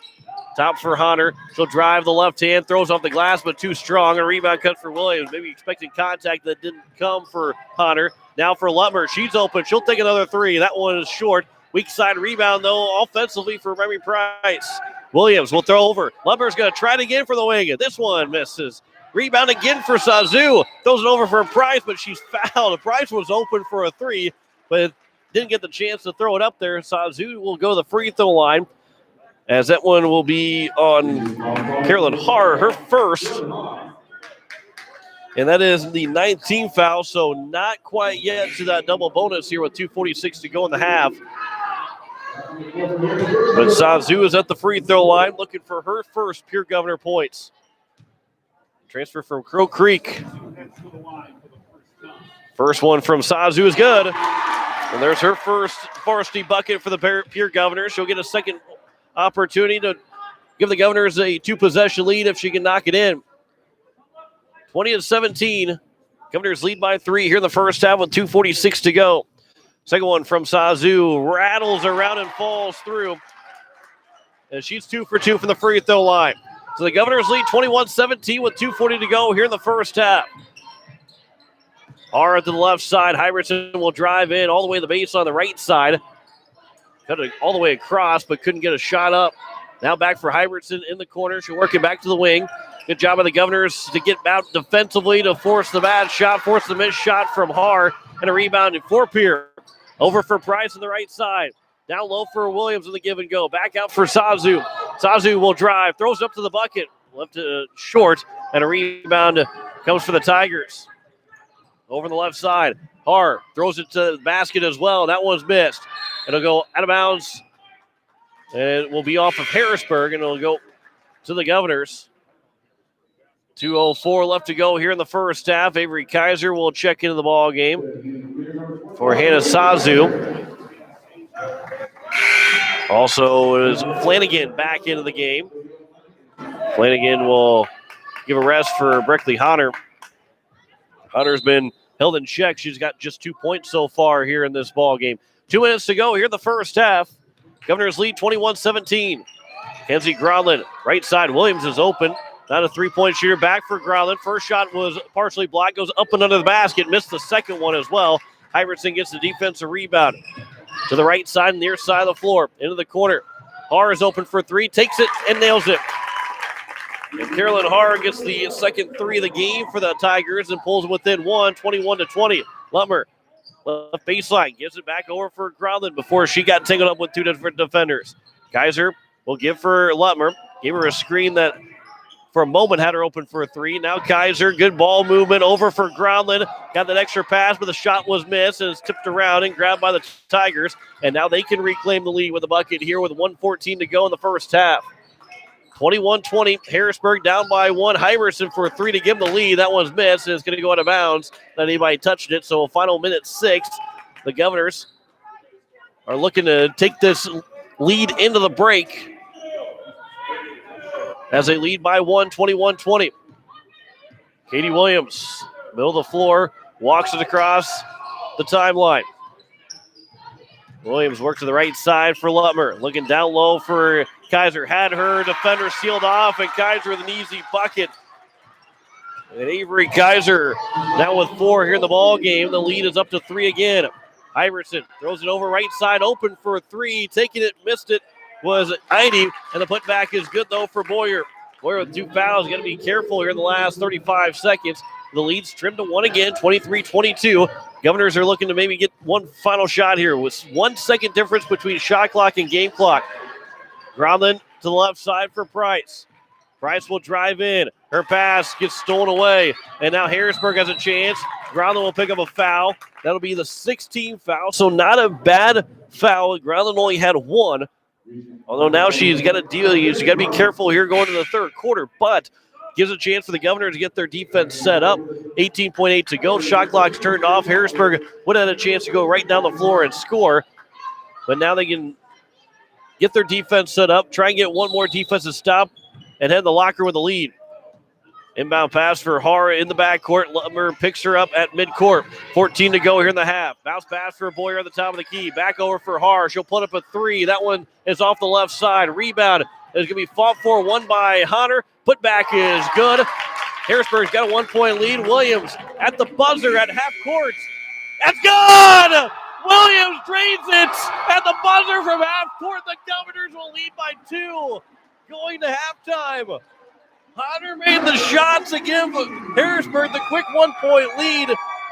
Top for Hunter. She'll drive the left hand. Throws off the glass, but too strong. A rebound cut for Williams. Maybe expecting contact that didn't come for Hunter. Now for Lutmer. She's open. She'll take another three. That one is short. Weak side rebound, though, offensively for Remy Price. Williams will throw over. Lutmer's going to try it again for the wing. This one misses. Rebound again for Sazu. Throws it over for Price, but she's fouled. Price was open for a three, but didn't get the chance to throw it up there. Sazu will go to the free throw line, as that one will be on Carolyn Har, her first. And that is the 19th foul, so not quite yet to that double bonus here with 2:46 to go in the half. But Sazu is at the free throw line looking for her first Pierre Governor points. Transfer from Crow Creek. First one from Sazu is good. And there's her first varsity bucket for the Pierre Governors. She'll get a second opportunity to give the Governors a two-possession lead if she can knock it in. 20-17. Governors lead by 3 here in the first half with 2:46 to go. Second one from Sazu. Rattles around and falls through. And she's 2 for 2 from the free throw line. So the Governors lead 21-17 with 2:40 to go here in the first half. Har to the left side. Hybertson will drive in all the way to the base on the right side. Cut it all the way across, but couldn't get a shot up. Now back for Hybertson in the corner. She'll work it back to the wing. Good job by the Governors to get out defensively to force the bad shot, force the missed shot from Har, and a rebound for Pierre. Over for Price on the right side. Down low for Williams in the give and go. Back out for Sazu. Sazu will drive, throws up to the bucket. Left short, and a rebound comes for the Tigers. over the left side. Har throws it to the basket as well. That one's missed. It'll go out of bounds. And it will be off of Harrisburg, and it'll go to the Governors. 2:04 left to go here in the first half. Avery Kaiser will check into the ball game for Hannah Sazu. Also is Flanagan back into the game. Flanagan will give a rest for Breckley Hunter. Hunter's been held in check. She's got just 2 points so far here in this ball game. 2 minutes to go here in the first half. Governors lead 21-17. Kenzie Grodlin, right side. Williams is open. Not a three-point shooter. Back for Grodlin. First shot was partially blocked. Goes up and under the basket. Missed the second one as well. Iverson gets the defensive rebound. To the right side, near side of the floor. Into the corner. Har is open for three. Takes it and nails it. And Carolyn Har gets the second three of the game for the Tigers and pulls within one, 21-20. Lutmer, left baseline, gives it back over for Grodlin before she got tangled up with two different defenders. Kaiser will give for Lutmer. Gave her a screen that for a moment had her open for a three. Now Kaiser, good ball movement over for Grodlin. Got that extra pass, but the shot was missed and it's tipped around and grabbed by the Tigers. And now they can reclaim the lead with a bucket here with 1:14 to go in the first half. 21-20, Harrisburg down by one. Hyverson for a three to give them the lead. That one's missed, and it's going to go out of bounds. Not anybody touched it, so final minute 6. The Governors are looking to take this lead into the break as they lead by one, 21-20. Katie Williams, middle of the floor, walks it across the timeline. Williams works to the right side for Lutmer. Looking down low for Kaiser. Had her defender sealed off, and Kaiser with an easy bucket. And Avery Kaiser now with 4 here in the ball game. The lead is up to 3 again. Iverson throws it over right side, open for a three. Taking it, missed it, was Heidi. And the putback is good, though, for Boyer. Boyer with 2 fouls. Got to be careful here in the last 35 seconds. The lead's trimmed to 1 again, 23-22. Governors are looking to maybe get one final shot here with 1 second difference between shot clock and game clock. Grodlin to the left side for Price. Price will drive in. Her pass gets stolen away. And now Harrisburg has a chance. Grodlin will pick up a foul. That'll be the 16th foul, so not a bad foul. Grodlin only had 1. Although now she's got to deal. She's got to be careful here going to the third quarter, but gives a chance for the Governors to get their defense set up. 18.8 to go. Shot clock's turned off. Harrisburg would have had a chance to go right down the floor and score. But now they can get their defense set up, try and get one more defensive stop, and head in the locker with the lead. Inbound pass for Hara in the backcourt. Lutmer picks her up at midcourt. 14 to go here in the half. Bounce pass for Boyer at the top of the key. Back over for Har. She'll put up a three. That one is off the left side. Rebound is going to be fought for. Won by Hunter. Putback is good. Harrisburg's got a 1-point lead. Williams at the buzzer at half court. That's good! Williams drains it at the buzzer from half court. The Governors will lead by 2 going to halftime. Hunter made the shot to give Harrisburg the quick 1-point lead.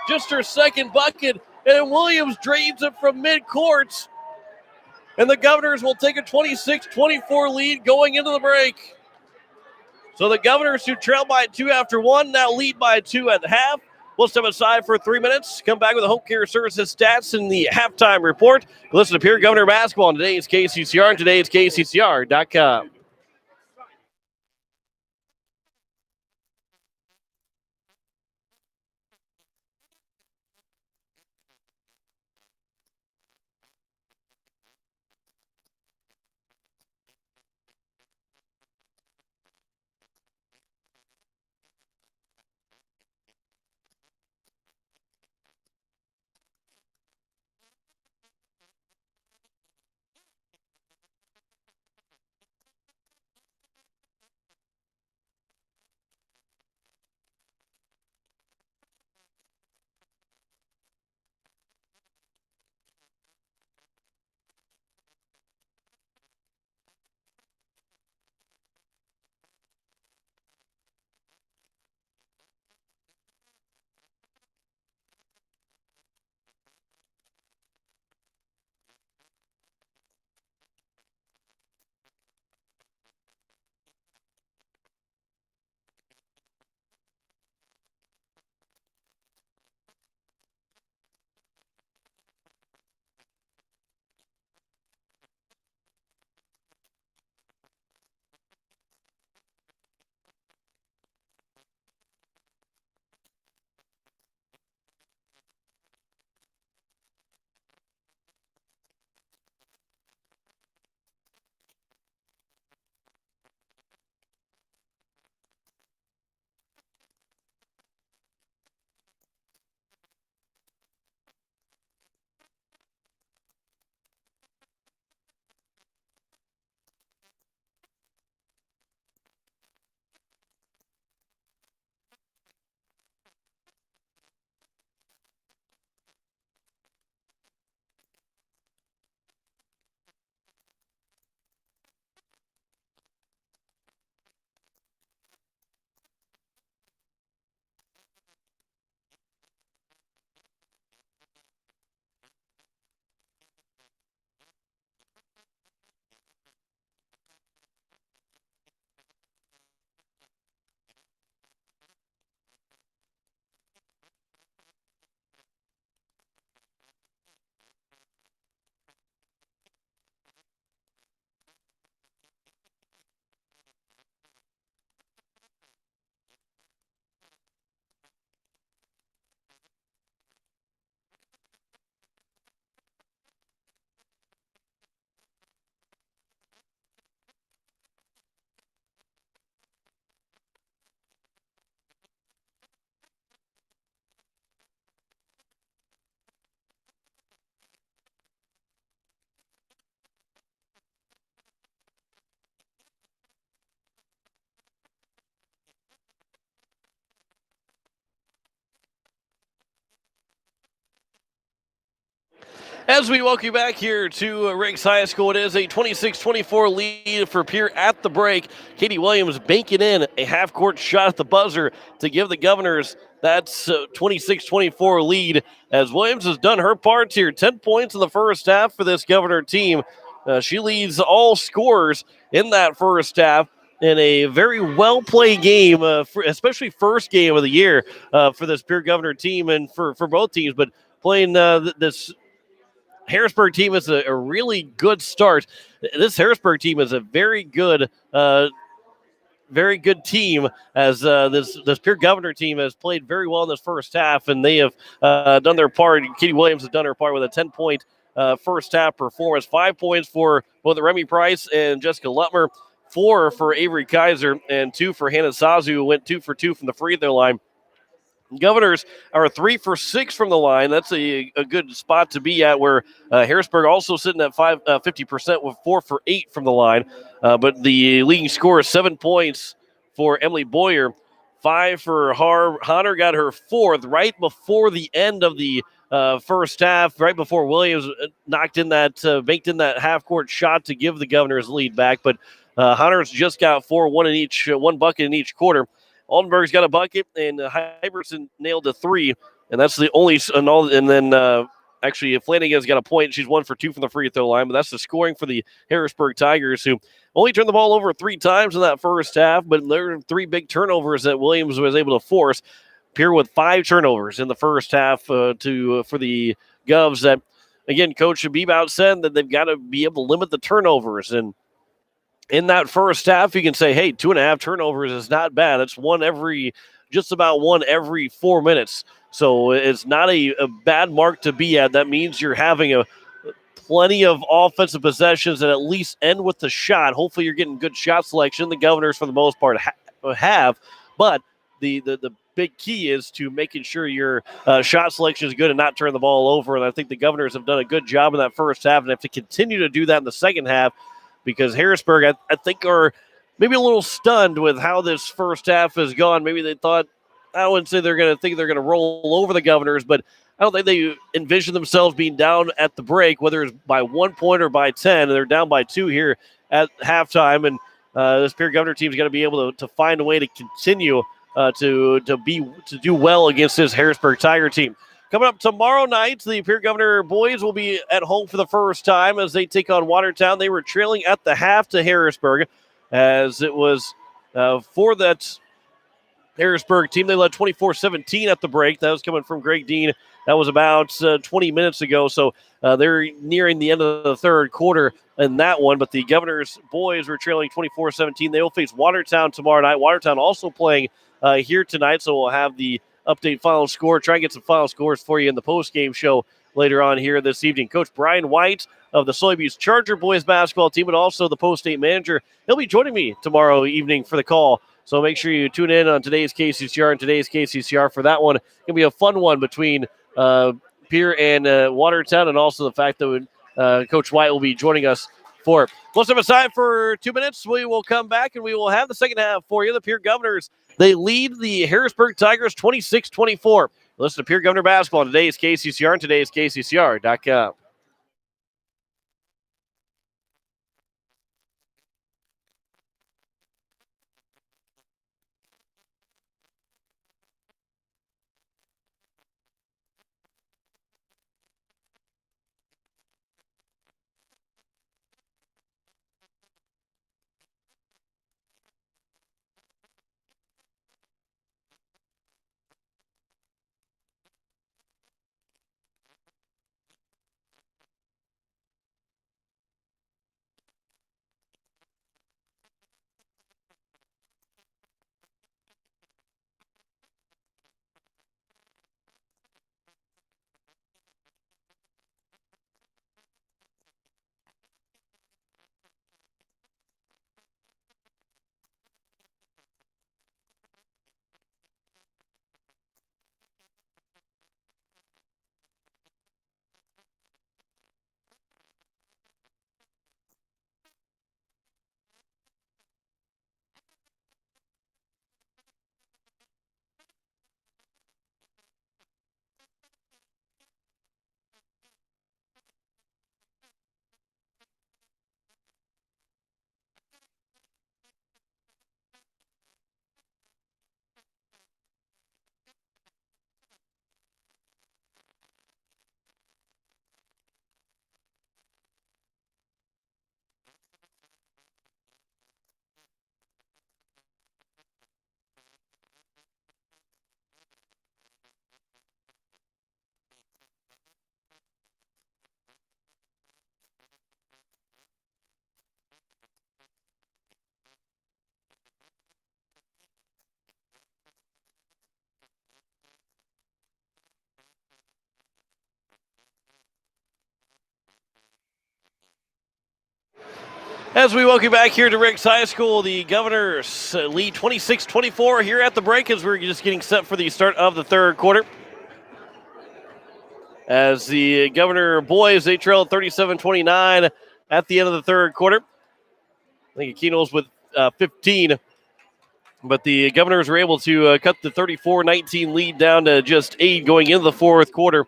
Just her second bucket. And Williams drains it from midcourt. And the Governors will take a 26-24 lead going into the break. So the Governors, who trail by 2 after 1, now lead by 2 at the half. We'll step aside for 3 minutes. Come back with the Home Care Services stats in the halftime report. Listen to Pierre Governor Basketball on today's KCCR and today's KCCR.com. As we welcome you back here to Riggs High School, it is a 26-24 lead for Pierre at the break. Katie Williams banking in a half-court shot at the buzzer to give the Governors that 26-24 lead, as Williams has done her part here. 10 points in the first half for this Governor team. She leads all scorers in that first half in a very well-played game, especially first game of the year for this Pierre Governor team and for both teams, but playing this Harrisburg team is a really good start. This Harrisburg team is a very good team. As this Pierre Governor team has played very well in this first half, and they have done their part. Katie Williams has done her part with a 10-point first half performance. 5 points for both Remy Price and Jessica Lutmer, 4 for Avery Kaiser, and 2 for Hannah Sazu, who went 2 for 2 from the free throw line. Governors are 3 for 6 from the line. That's a good spot to be at, where Harrisburg also sitting at 50% with 4 for 8 from the line. But the leading scorer is 7 points for Emily Boyer. 5 for Hunter got her 4th right before the end of the first half, right before Williams banked in that half-court shot to give the Governors lead back. But Hunter's just got 4, one bucket in each quarter. Oldenburg's got a bucket, and Hyberson nailed a 3, and that's the only. And then actually, Flanagan's got a point. She's 1 for 2 from the free throw line, but that's the scoring for the Harrisburg Tigers, who only turned the ball over 3 times in that first half, but there were 3 big turnovers that Williams was able to force. Pierre with 5 turnovers in the first half for the Govs. That, again, Coach Bebout said that they've got to be able to limit the turnovers, and in that first half, you can say, hey, 2.5 turnovers is not bad. It's just about one every 4 minutes. So it's not a bad mark to be at. That means you're having plenty of offensive possessions that at least end with the shot. Hopefully you're getting good shot selection. The Governors, for the most part, have. But the big key is to making sure your shot selection is good and not turn the ball over. And I think the Governors have done a good job in that first half and have to continue to do that in the second half, because Harrisburg, I think, are maybe a little stunned with how this first half has gone. Maybe they thought, I wouldn't say they're going to roll over the Governors, but I don't think they envision themselves being down at the break, whether it's by 1 point or by 10. And they're down by 2 here at halftime. And this Pierre Governor team is going to be able to find a way to continue to do well against this Harrisburg Tiger team. Coming up tomorrow night, the Pierre Governor boys will be at home for the first time as they take on Watertown. They were trailing at the half to Harrisburg, as it was for that Harrisburg team. They led 24-17 at the break. That was coming from Greg Dean. That was about 20 minutes ago. So they're nearing the end of the third quarter in that one. But the Governors boys were trailing 24-17. They will face Watertown tomorrow night. Watertown also playing here tonight. So we'll have the update final score. Try and get some final scores for you in the post-game show later on here this evening. Coach Brian White of the Soybeans Charger boys basketball team, and also the post-game manager, he'll be joining me tomorrow evening for the call. So make sure you tune in on today's KCCR and today's KCCR for that one. It's going to be a fun one between Pierre and Watertown, and also the fact that Coach White will be joining us for it. Let's have a time for 2 minutes. We will come back, and we will have the second half for you. The Pierre Governors, they lead the Harrisburg Tigers 26-24. Listen to Pierre Governor basketball on today's KCCR and today's KCCR.com. As we welcome you back here to Riggs High School, the Governors lead 26-24 here at the break as we're just getting set for the start of the third quarter. As the Governor boys, they trail 37-29 at the end of the third quarter. I think Aquino's with 15, but the Governors were able to cut the 34-19 lead down to just 8 going into the fourth quarter.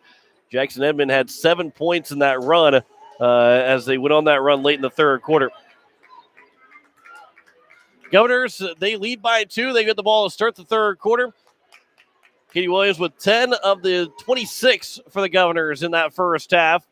Jackson Edmond had 7 points in that run as they went on that run late in the third quarter. Governors, they lead by 2. They get the ball to start the third quarter. Katie Williams with 10 of the 26 for the Governors in that first half.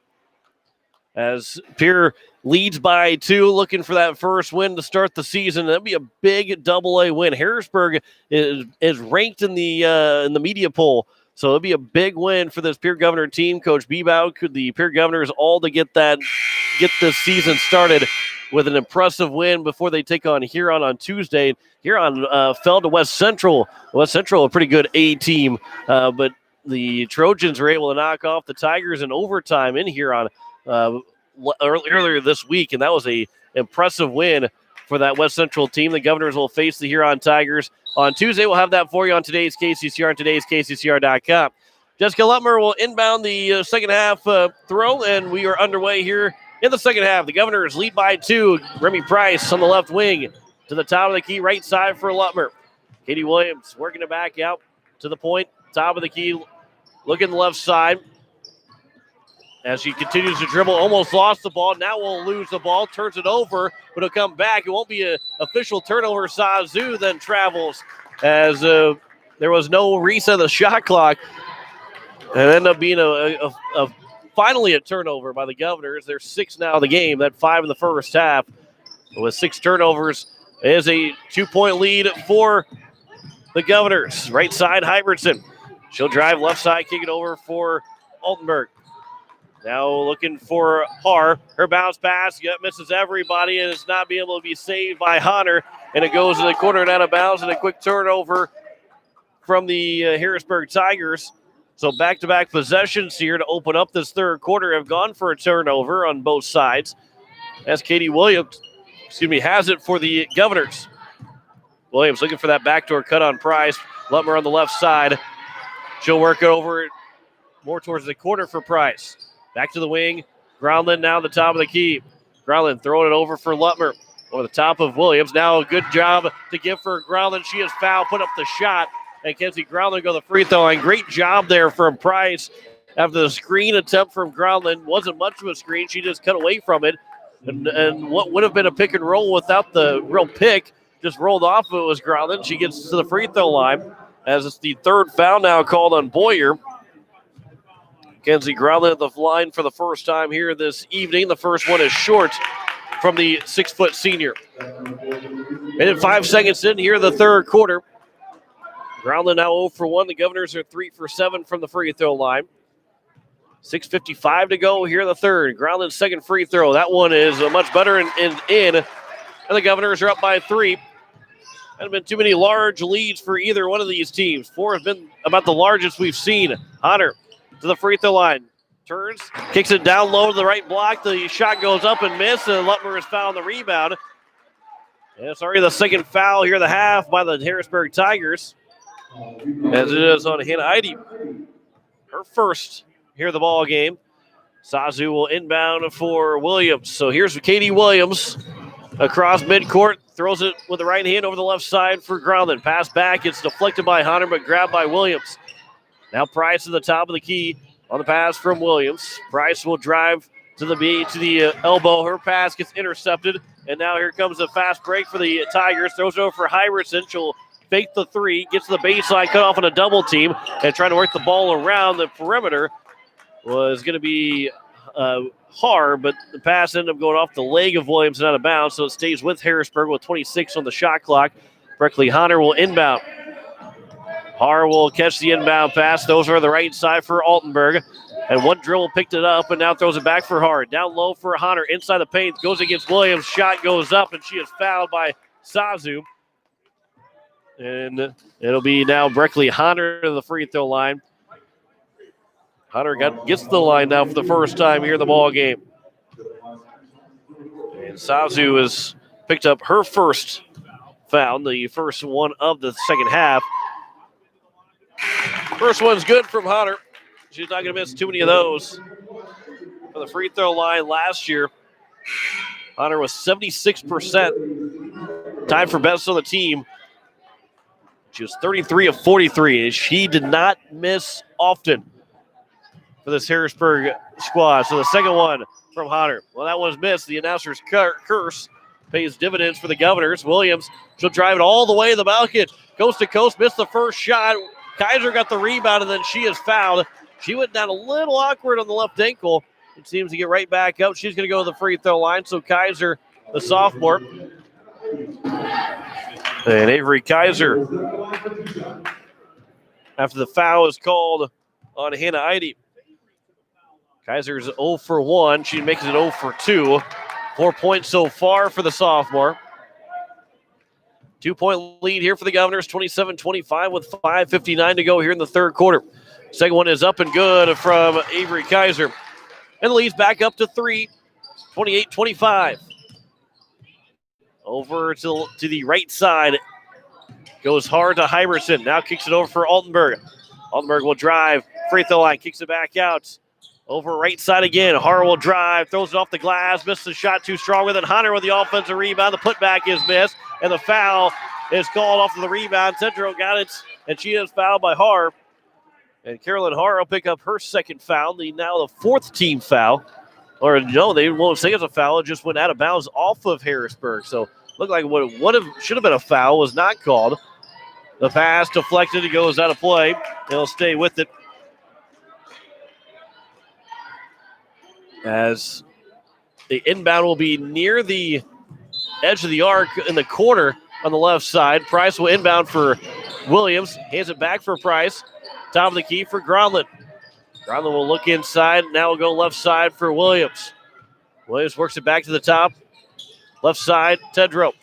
As Pierre leads by 2, looking for that first win to start the season. That'd be a big AA win. Harrisburg is ranked in the media poll, so it'll be a big win for this Pierre Governor team. Coach Bebout, the Pierre Governors, all to get this season started with an impressive win before they take on Huron on Tuesday. Huron fell to West Central. West Central, a pretty good A team, but the Trojans were able to knock off the Tigers in overtime in Huron earlier this week, and that was a impressive win for that West Central team. The Governors will face the Huron Tigers on Tuesday. We'll have that for you on today's KCCR and today's KCCR.com. Jessica Lutmer will inbound the second half throw, and we are underway here in the second half. The Governors lead by 2. Remy Price on the left wing to the top of the key, right side for Lutmer. Katie Williams working it back out to the point, top of the key, looking the left side. As she continues to dribble, almost lost the ball. Now will lose the ball, turns it over, but it'll come back. It won't be an official turnover. Sazu then travels as there was no reset of the shot clock. And it ended up being finally a turnover by the Governors. There's 6 now in the game, that 5 in the first half. With 6 turnovers, it is a 2-point lead for the Governors. Right side, Hybertson. She'll drive left side, kick it over for Altenberg. Now looking for Har. Her bounce pass misses everybody and is not being able to be saved by Hunter. And it goes to the corner and out of bounds, and a quick turnover from the Harrisburg Tigers. So back-to-back possessions here to open up this third quarter have gone for a turnover on both sides. As Katie Williams, has it for the Governors. Williams looking for that backdoor cut on Price. Lutmer on the left side. She'll work it over more towards the corner for Price. Back to the wing. Groundland now the top of the key. Groundland throwing it over for Lutmer. Over the top of Williams. Now a good job to give for Groundland. She has fouled, put up the shot. And Kenzie Groundland go to the free throw line. Great job there from Price after the screen attempt from Groundland. Wasn't much of a screen. She just cut away from it. And what would have been a pick and roll without the real pick just rolled off. It was Groundland. She gets to the free throw line as it's the third foul now called on Boyer. Kenzie Groundland at the line for the first time here this evening. The first one is short from the 6-foot senior. And 5 seconds in here, the third quarter. Groundland now 0 for 1. The Governors are 3 for 7 from the free throw line. 6:55 to go here in the third. Groundland's second free throw. That one is much better and in. And the Governors are up by 3. Haven't been too many large leads for either one of these teams. 4 has been about the largest we've seen. Hunter to the free throw line. Turns, kicks it down low to the right block. The shot goes up and misses, and Lutmer has fouled the rebound. And it's already the second foul here in the half by the Harrisburg Tigers. As it is on Hannah Eide. Her first here in the ball game. Sazu will inbound for Williams. So here's Katie Williams across midcourt. Throws it with the right hand over the left side for Groundland. Pass back. It's deflected by Hunter, but grabbed by Williams. Now Price at the top of the key on the pass from Williams. Price will drive to the elbow. Her pass gets intercepted. And now here comes a fast break for the Tigers. Throws it over for Hybertson. She'll fake the 3, gets to the baseline, cut off on a double team, and trying to work the ball around the perimeter was going to be hard, but the pass ended up going off the leg of Williams and out of bounds, so it stays with Harrisburg with 26 on the shot clock. Breckley Hunter will inbound. Har will catch the inbound pass. Those are the right side for Altenberg. And one dribble picked it up and now throws it back for Har. Down low for Hunter. Inside the paint. Goes against Williams. Shot goes up and she is fouled by Sazu. And it'll be now Breckley Hunter to the free throw line. Hunter gets to the line now for the first time here in the ball game. And Sazu has picked up her first foul, the first one of the second half. First one's good from Hunter. She's not going to miss too many of those. For the free throw line last year, Hunter was 76%, tied for best on the team. She was 33 of 43. She did not miss often for this Harrisburg squad. So the second one from Hunter. Well, that one's missed. The announcer's curse pays dividends for the Governors. Williams, she'll drive it all the way to the basket. Coast to coast, missed the first shot. Kaiser got the rebound, and then she is fouled. She went down a little awkward on the left ankle. It seems to get right back up. She's going to go to the free throw line. So Kaiser, the sophomore. And Avery Kaiser, after the foul is called on Hannah Eide. Kaiser's 0 for 1. She makes it 0 for 2. 4 points so far for the sophomore. 2-point lead here for the Governors, 27-25 with 5:59 to go here in the third quarter. Second one is up and good from Avery Kaiser. And the lead's back up to 3, 28-25. Over to the right side. Goes hard to Hyberson. Now kicks it over for Altenberg. Altenberg will drive. Free throw line. Kicks it back out. Over right side again. Har will drive. Throws it off the glass. Misses the shot too strong with it. Hunter with the offensive rebound. The putback is missed. And the foul is called off of the rebound. Centro got it. And she is fouled by Har. And Carolyn Har will pick up her second foul. Now the fourth team foul. Or no, they won't say it's a foul. It just went out of bounds off of Harrisburg. So looked like what should have been a foul was not called. The pass deflected. It goes out of play. They'll stay with it. As the inbound will be near the edge of the arc in the corner on the left side. Price will inbound for Williams. Hands it back for Price. Top of the key for Gronlund. Gronlund will look inside. Now will go left side for Williams. Williams works it back to the top. Left side, Tedrow.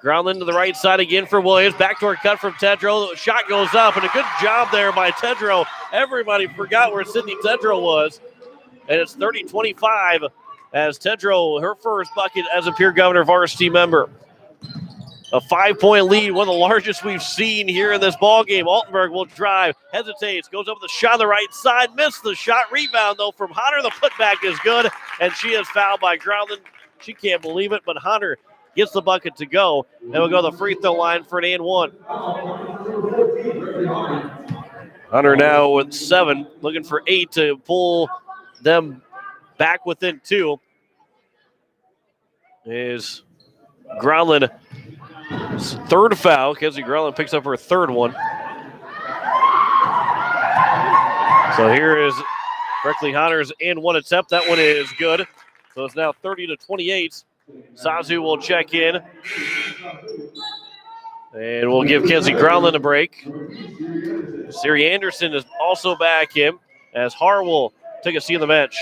Gronlund to the right side again for Williams. Backdoor cut from Tedrow. The shot goes up, and a good job there by Tedrow. Everybody forgot where Sydney Tedrow was. And it's 30-25 as Tedrow, her first bucket as a Pierre Governor varsity member. A 5-point lead, one of the largest we've seen here in this ballgame. Altenberg will drive, hesitates, goes up with the shot on the right side, missed the shot. Rebound, though, from Hunter. The putback is good, and she is fouled by Gronlund. She can't believe it, but Hunter gets the bucket to go, and we'll go to the free throw line for an and one. Hunter now with 7, looking for 8 to pull them back within 2. Is Gronlund. Third foul. Kenzie Gronlund picks up her third one. So here is Berkeley Hunter's and one attempt. That one is good. So it's now 30-28. Sazu will check in. And we'll give Kenzie Gronlund a break. Siri Anderson is also back in as Har will take a seat on the bench.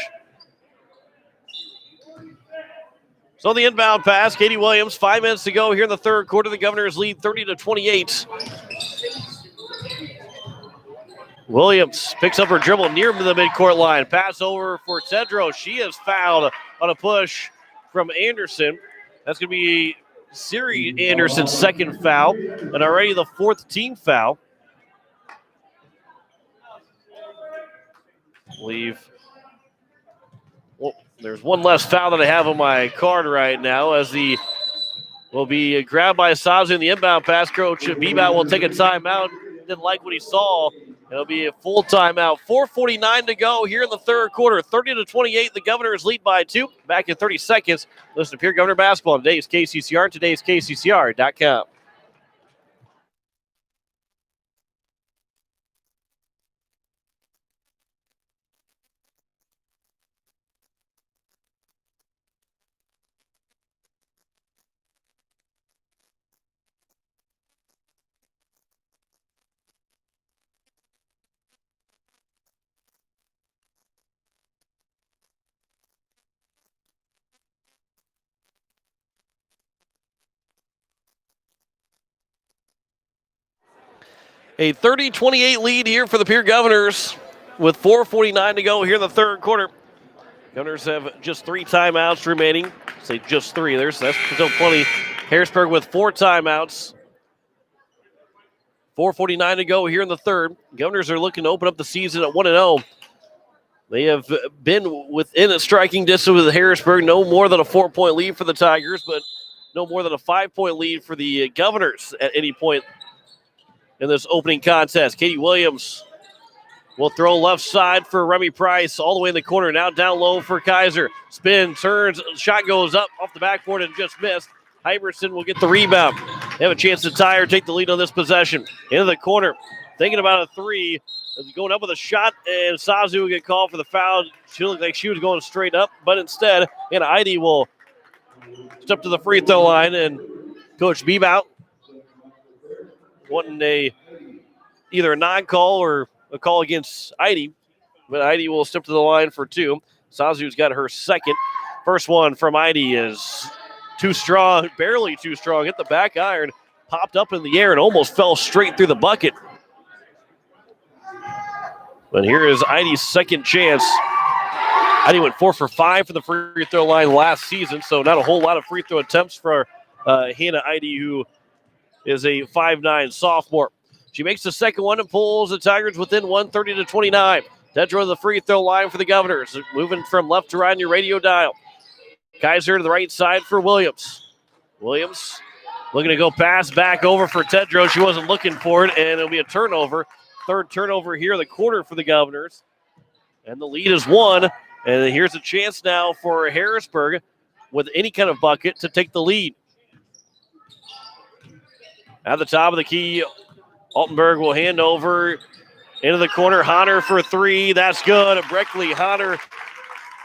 So the inbound pass, Katie Williams, 5 minutes to go here in the third quarter. The Governors lead 30-28. Williams picks up her dribble near the midcourt line. Pass over for Tedrow. She is fouled on a push from Anderson. That's going to be Siri Anderson's second foul, and already the fourth team foul. Well, there's one less foul that I have on my card right now as the will be grabbed by Sazu in the inbound pass. Coach Bebout will take a timeout. Didn't like what he saw. It'll be a full timeout. 4:49 to go here in the third quarter. 30-28. The Governors lead by 2. Back in 30 seconds. Listen to Pierre Governor Basketball on today's KCCR, today's KCCR.com. A 30-28 lead here for the Pierre Governors with 4:49 to go here in the third quarter. Governors have just 3 timeouts remaining. Say just 3. That's still plenty. Harrisburg with 4 timeouts. 4:49 to go here in the third. Governors are looking to open up the season at 1-0. They have been within a striking distance with Harrisburg. No more than a 4-point lead for the Tigers, but no more than a 5-point lead for the Governors at any point in this opening contest. Katie Williams will throw left side for Remy Price all the way in the corner. Now down low for Kaiser. Spin, turns, shot goes up off the backboard and just missed. Iverson will get the rebound. They have a chance to tie or take the lead on this possession. Into the corner, thinking about a 3. Going up with a shot, and Sazu will get called for the foul. She looked like she was going straight up, but instead, Heidi will step to the free throw line, and Coach Bebout wanting either a non-call or a call against Heidi, but Heidi will step to the line for 2. Sazu's got her second. First one from Heidi is too strong, barely too strong. Hit the back iron, popped up in the air, and almost fell straight through the bucket. But here is Heidi's second chance. Heidi went 4 for 5 for the free throw line last season, so not a whole lot of free throw attempts for Hannah Heidi, who is a 5'9" sophomore. She makes the second one and pulls the Tigers within 130-29. Tedrow to the free throw line for the Governors, moving from left to right on your radio dial. Kaiser to the right side for Williams. Williams looking to go pass back over for Tedrow. She wasn't looking for it, and it'll be a turnover. Third turnover here in the quarter for the Governors. And the lead is 1. And here's a chance now for Harrisburg with any kind of bucket to take the lead. At the top of the key, Altenberg will hand over into the corner. Honor for 3. That's good. Breckley Honor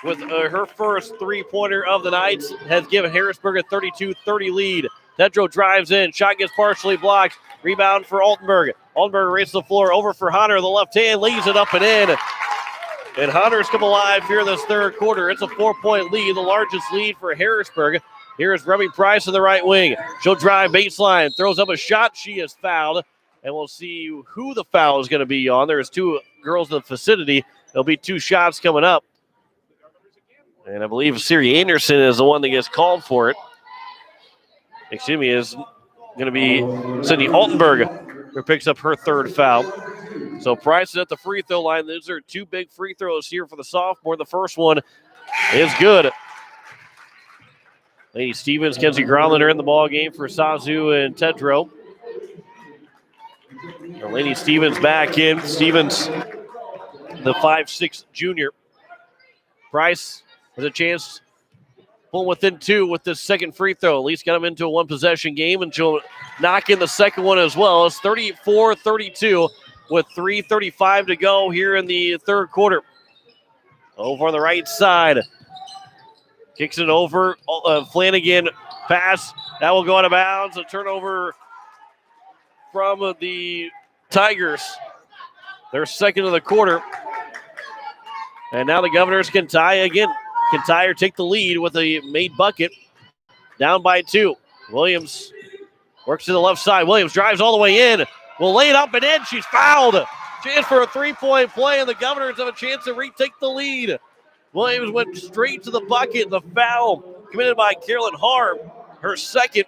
with her first 3-pointer of the night has given Harrisburg a 32-30 lead. Tedrow drives in. Shot gets partially blocked. Rebound for Altenberg. Altenberg races the floor over for Honor. The left hand leaves it up and in. And Hunter's come alive here in this third quarter. It's a 4-point lead, the largest lead for Harrisburg. Here's Remy Price in the right wing. She'll drive baseline, throws up a shot. She is fouled. And we'll see who the foul is going to be on. There's 2 girls in the vicinity. There'll be 2 shots coming up. And I believe Siri Anderson is the one that gets called for it. Excuse me, is going to be Sydney Altenberg, who picks up her third foul. So Price is at the free throw line. Those are 2 big free throws here for the sophomore. The first one is good. Lady Stevens, Kenzie Growlander in the ball game for Sazu and Tedrow. Lady Stevens back in. Stevens, the 5'6" junior. Price has a chance pull within 2 with this second free throw. At least got him into a 1-possession game, and she'll knock in the second one as well. It's 34-32 with 3:35 to go here in the third quarter. Over on the right side. Kicks it over. Flanagan pass. That will go out of bounds. A turnover from the Tigers. Their second of the quarter. And now the Governors can tie again. Can tie or take the lead with a made bucket. Down by 2. Williams works to the left side. Williams drives all the way in. Will lay it up and in. She's fouled. Chance for a 3-point play, and the Governors have a chance to retake the lead. Williams went straight to the bucket. The foul committed by Carolyn Harb, her second.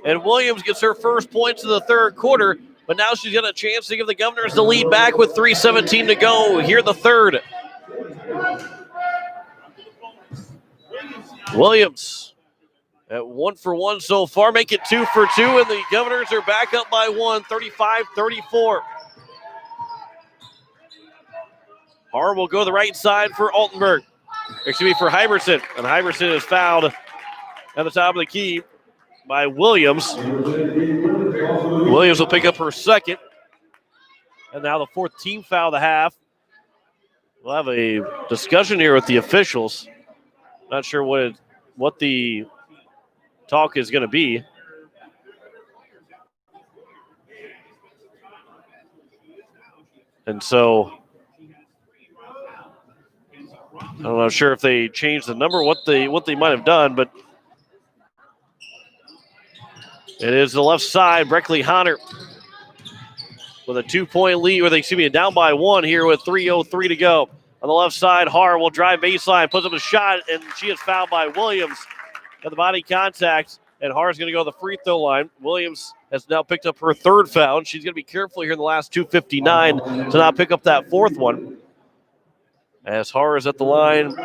And Williams gets her first points in the third quarter, but now she's got a chance to give the Governors the lead back with 3:17 to go here in the third. Williams at 1 for 1 so far, make it 2 for 2, and the Governors are back up by 1, 35-34. Harb will go to the right side for Altenberg. Excuse me, for Hyberson. And Hyberson is fouled at the top of the key by Williams. Williams will pick up her second. And now the 4th team foul of the half. We'll have a discussion here with the officials. Not sure what the talk is going to be. And so I'm not sure if they changed the number, what they might have done, but it is the left side. Breckley Honor with a 2-point lead, down by 1 here with 3:03 to go. On the left side, Har will drive baseline, puts up a shot, and she is fouled by Williams. Got the body contact, and Har's going to go to the free throw line. Williams has now picked up her third foul. She's going to be careful here in the last 2:59 to not pick up that fourth one. As Har is at the line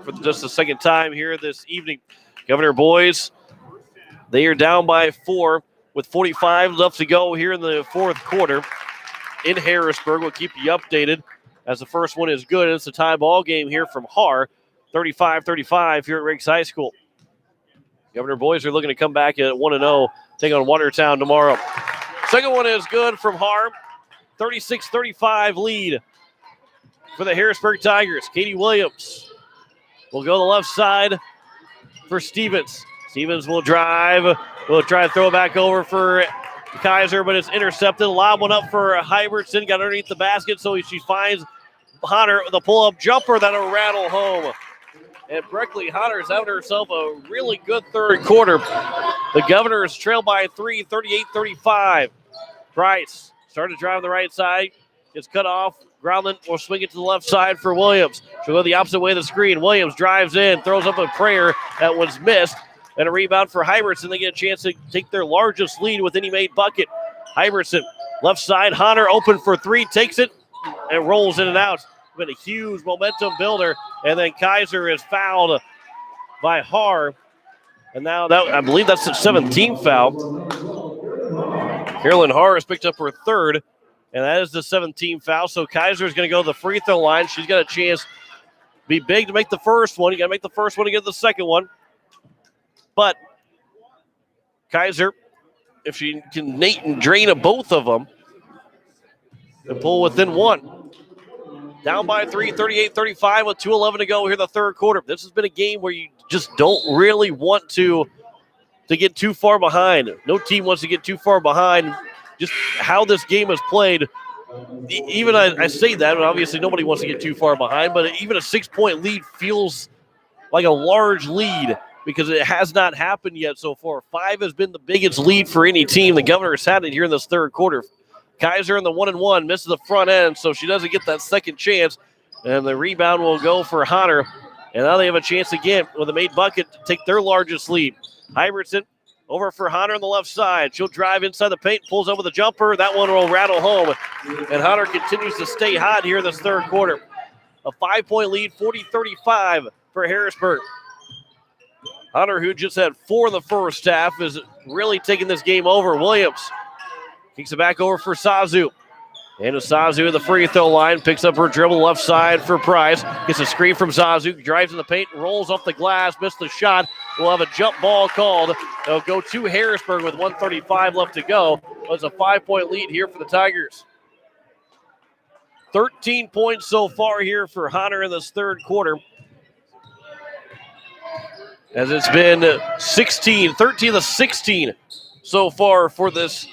for just the second time here this evening. Governor boys, they are down by 4 with 45 left to go here in the fourth quarter in Harrisburg. We'll keep you updated as the first one is good. It's a tie ball game here from Har, 35-35 here at Riggs High School. Governor boys are looking to come back at 1-0, take on Watertown tomorrow. Second one is good from Har, 36-35 lead for the Harrisburg Tigers. Katie Williams will go to the left side for Stevens. Stevens will drive. Will try to throw it back over for Kaiser, but it's intercepted. Lob one up for Hybertson. Got underneath the basket, so she finds Hunter with a pull-up jumper that'll rattle home. And Breckley Hunter's having herself a really good third quarter. The Governors trail by 3, 38-35. Price started to drive on the right side. Gets cut off. Groundland will swing it to the left side for Williams. She'll go the opposite way of the screen. Williams drives in, throws up a prayer that was missed. And a rebound for Hybertson. They get a chance to take their largest lead with any made bucket. Hybertson, left side. Hunter open for 3, takes it, and rolls in and out. Been a huge momentum builder. And then Kaiser is fouled by Har. And now I believe that's the 17th foul. Carolyn Har has picked up her third. And that is the 17th foul. So Kaiser is going to go to the free throw line. She's got a chance to be big to make the first one. You got to make the first one to get the second one. But Kaiser, if she can Nate and drain of both of them and pull within one. Down by 3, 38-35 with 2:11 to go here in the third quarter. This has been a game where you just don't really want to get too far behind. No team wants to get too far behind. Just how this game is played, even I say that, and obviously nobody wants to get too far behind, but even a 6-point lead feels like a large lead because it has not happened yet so far. 5 has been the biggest lead for any team. The Governor has had it here in this third quarter. Kaiser in the 1-and-1 misses the front end, so she doesn't get that second chance, and the rebound will go for Hunter. And now they have a chance again with a made bucket to take their largest lead. Hybertson over for Hunter on the left side. She'll drive inside the paint, pulls up with a jumper. That one will rattle home. And Hunter continues to stay hot here in this third quarter. A 5-point lead, 40-35 for Harrisburg. Hunter, who just had 4 in the first half, is really taking this game over. Williams kicks it back over for Sazu. And Sazu at the free throw line, picks up her dribble left side for Price. Gets a screen from Sazu, drives in the paint, rolls off the glass, missed the shot. We'll have a jump ball called. They'll go to Harrisburg with 1:35 left to go. It's a 5-point lead here for the Tigers. 13 points so far here for Hunter in this third quarter. As it's been 13 to 16 so far for this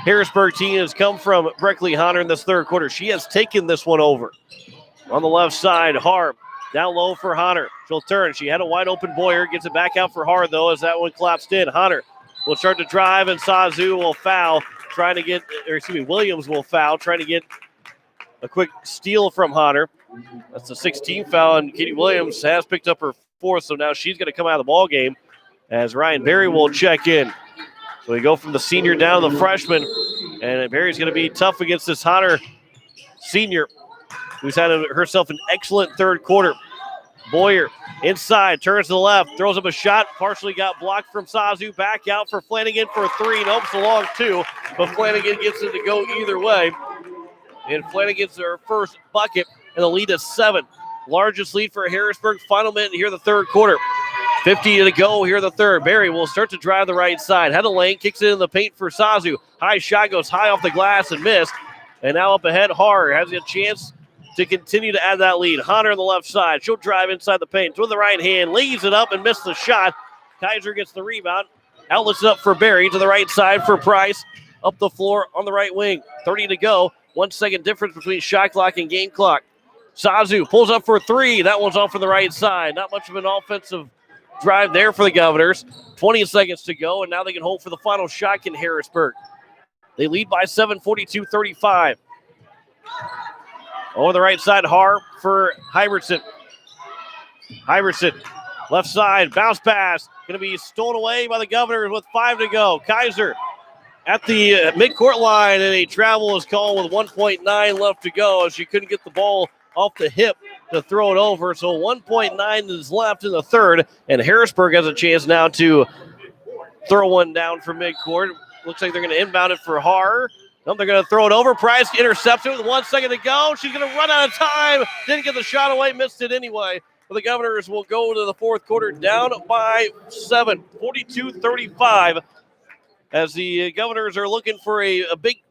Harrisburg team has come from Breckley Hunter in this third quarter. She has taken this one over. On the left side, Harb down low for Hunter. She'll turn. She had a wide open Boyer. Gets it back out for Hard, though, as that one collapsed in. Hunter will start to drive, and Sazu will foul, Williams will foul, trying to get a quick steal from Hunter. That's the 16th foul, and Katie Williams has picked up her 4th, so now she's going to come out of the ball game as Ryan Berry will check in. So we go from the senior down to the freshman, and Berry's going to be tough against this Hunter senior, who's had herself an excellent third quarter. Boyer inside, turns to the left, throws up a shot, partially got blocked from Sazu, back out for Flanagan for 3, nope, it's a long 2, but Flanagan gets it to go either way. And Flanagan's her first bucket, and the lead is 7. Largest lead for Harrisburg, final minute here in the third quarter. 50 to go here in the third. Berry will start to drive the right side. Head of lane, kicks it in the paint for Sazu. High shot goes high off the glass and missed. And now up ahead, Har has a chance to continue to add that lead. Hunter on the left side. She'll drive inside the paint with the right hand, leaves it up and missed the shot. Kaiser gets the rebound. Outlets it up for Berry to the right side for Price. Up the floor on the right wing. 30 to go. 1 second difference between shot clock and game clock. Sazu pulls up for 3. That one's off from the right side. Not much of an offensive drive there for the Governors. 20 seconds to go, and now they can hold for the final shot in Harrisburg. They lead by 7, 42-35. Over the right side, Har for Hybertson. Hybertson, left side, bounce pass. Going to be stolen away by the Governors with 5 to go. Kaiser at the midcourt line, and a travel is called with 1.9 left to go as she couldn't get the ball off the hip to throw it over. So 1.9 is left in the third, and Harrisburg has a chance now to throw one down from midcourt. Looks like they're going to inbound it for Har. No, they're going to throw it over. Price intercepts it with 1 second to go. She's going to run out of time. Didn't get the shot away, missed it anyway. But the Governors will go to the fourth quarter down by 7, 42-35, as the Governors are looking for a big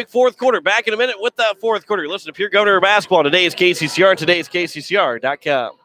fourth quarter. Back in a minute with that fourth quarter. Listen to Pierre Governor Basketball on today's KCCR and today's KCCR.com.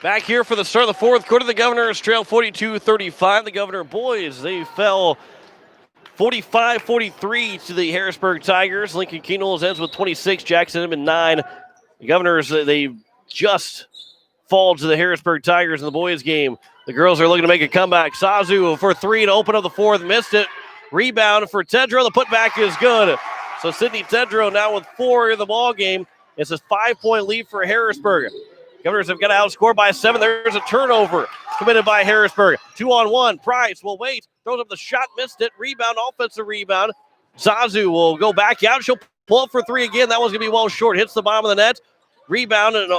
Back here for the start of the fourth quarter, the Governors trail 42-35. The Governor boys, they fell 45-43 to the Harrisburg Tigers. Lincoln Keenels ends with 26, Jackson Inman 9. The Governors, they just fall to the Harrisburg Tigers in the boys game. The girls are looking to make a comeback. Sazu for 3 to open up the fourth, missed it. Rebound for Tedrow. The putback is good. So Sydney Tedrow now with 4 in the ball game. It's a 5-point lead for Harrisburg. Governors have got to outscore by 7. There's a turnover committed by Harrisburg. 2-on-1. Price will wait. Throws up the shot. Missed it. Rebound. Offensive rebound. Zazu will go back out. She'll pull up for 3 again. That one's going to be well short. Hits the bottom of the net. Rebound. And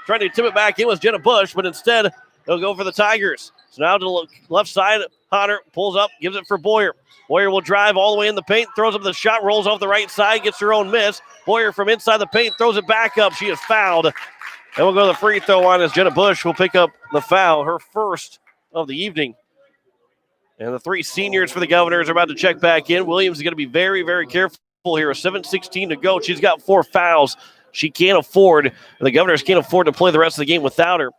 trying to tip it back in was Jenna Bush. But instead, they'll go for the Tigers. So now to the left side. Hunter pulls up. Gives it for Boyer. Boyer will drive all the way in the paint. Throws up the shot. Rolls off the right side. Gets her own miss. Boyer from inside the paint. Throws it back up. She is fouled. And we'll go to the free throw line as Jenna Bush will pick up the foul, her first of the evening. And the 3 seniors for the Governors are about to check back in. Williams is going to be very, very careful here. 7:16 to go. She's got 4 fouls. She can't afford, and the Governors can't afford to play the rest of the game without her.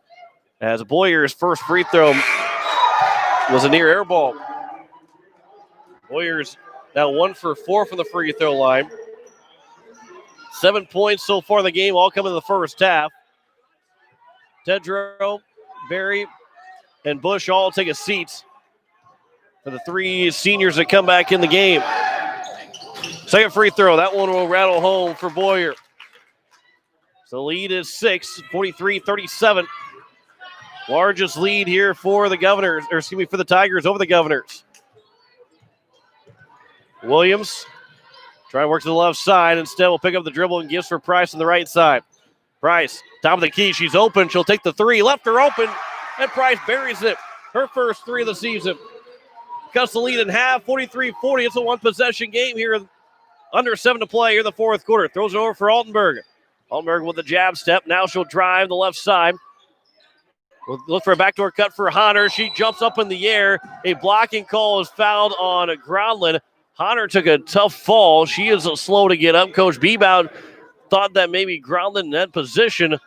As Boyer's first free throw was a near air ball. Boyer's now 1 for 4 from the free throw line. 7 points so far in the game, all coming in the first half. Tedrow, Berry, and Bush all take a seat for the 3 seniors that come back in the game. Second free throw. That one will rattle home for Boyer. So the lead is 6, 43-37. Largest lead here for the Governors, or excuse me, for the Tigers over the Governors. Williams trying to work to the left side. Instead, will pick up the dribble and gives for Price on the right side. Price, top of the key. She's open. She'll take the 3. Left her open, and Price buries it. Her first 3 of the season. Cuts the lead in half, 43-40. It's a one-possession game here. Under 7 to play here in the fourth quarter. Throws it over for Altenberg. Altenberg with the jab step. Now she'll drive the left side. We'll look for a backdoor cut for Hunter. She jumps up in the air. A blocking call is fouled on Gronlin. Hunter took a tough fall. She is slow to get up. Coach Bebout thought that maybe Gronlin in that position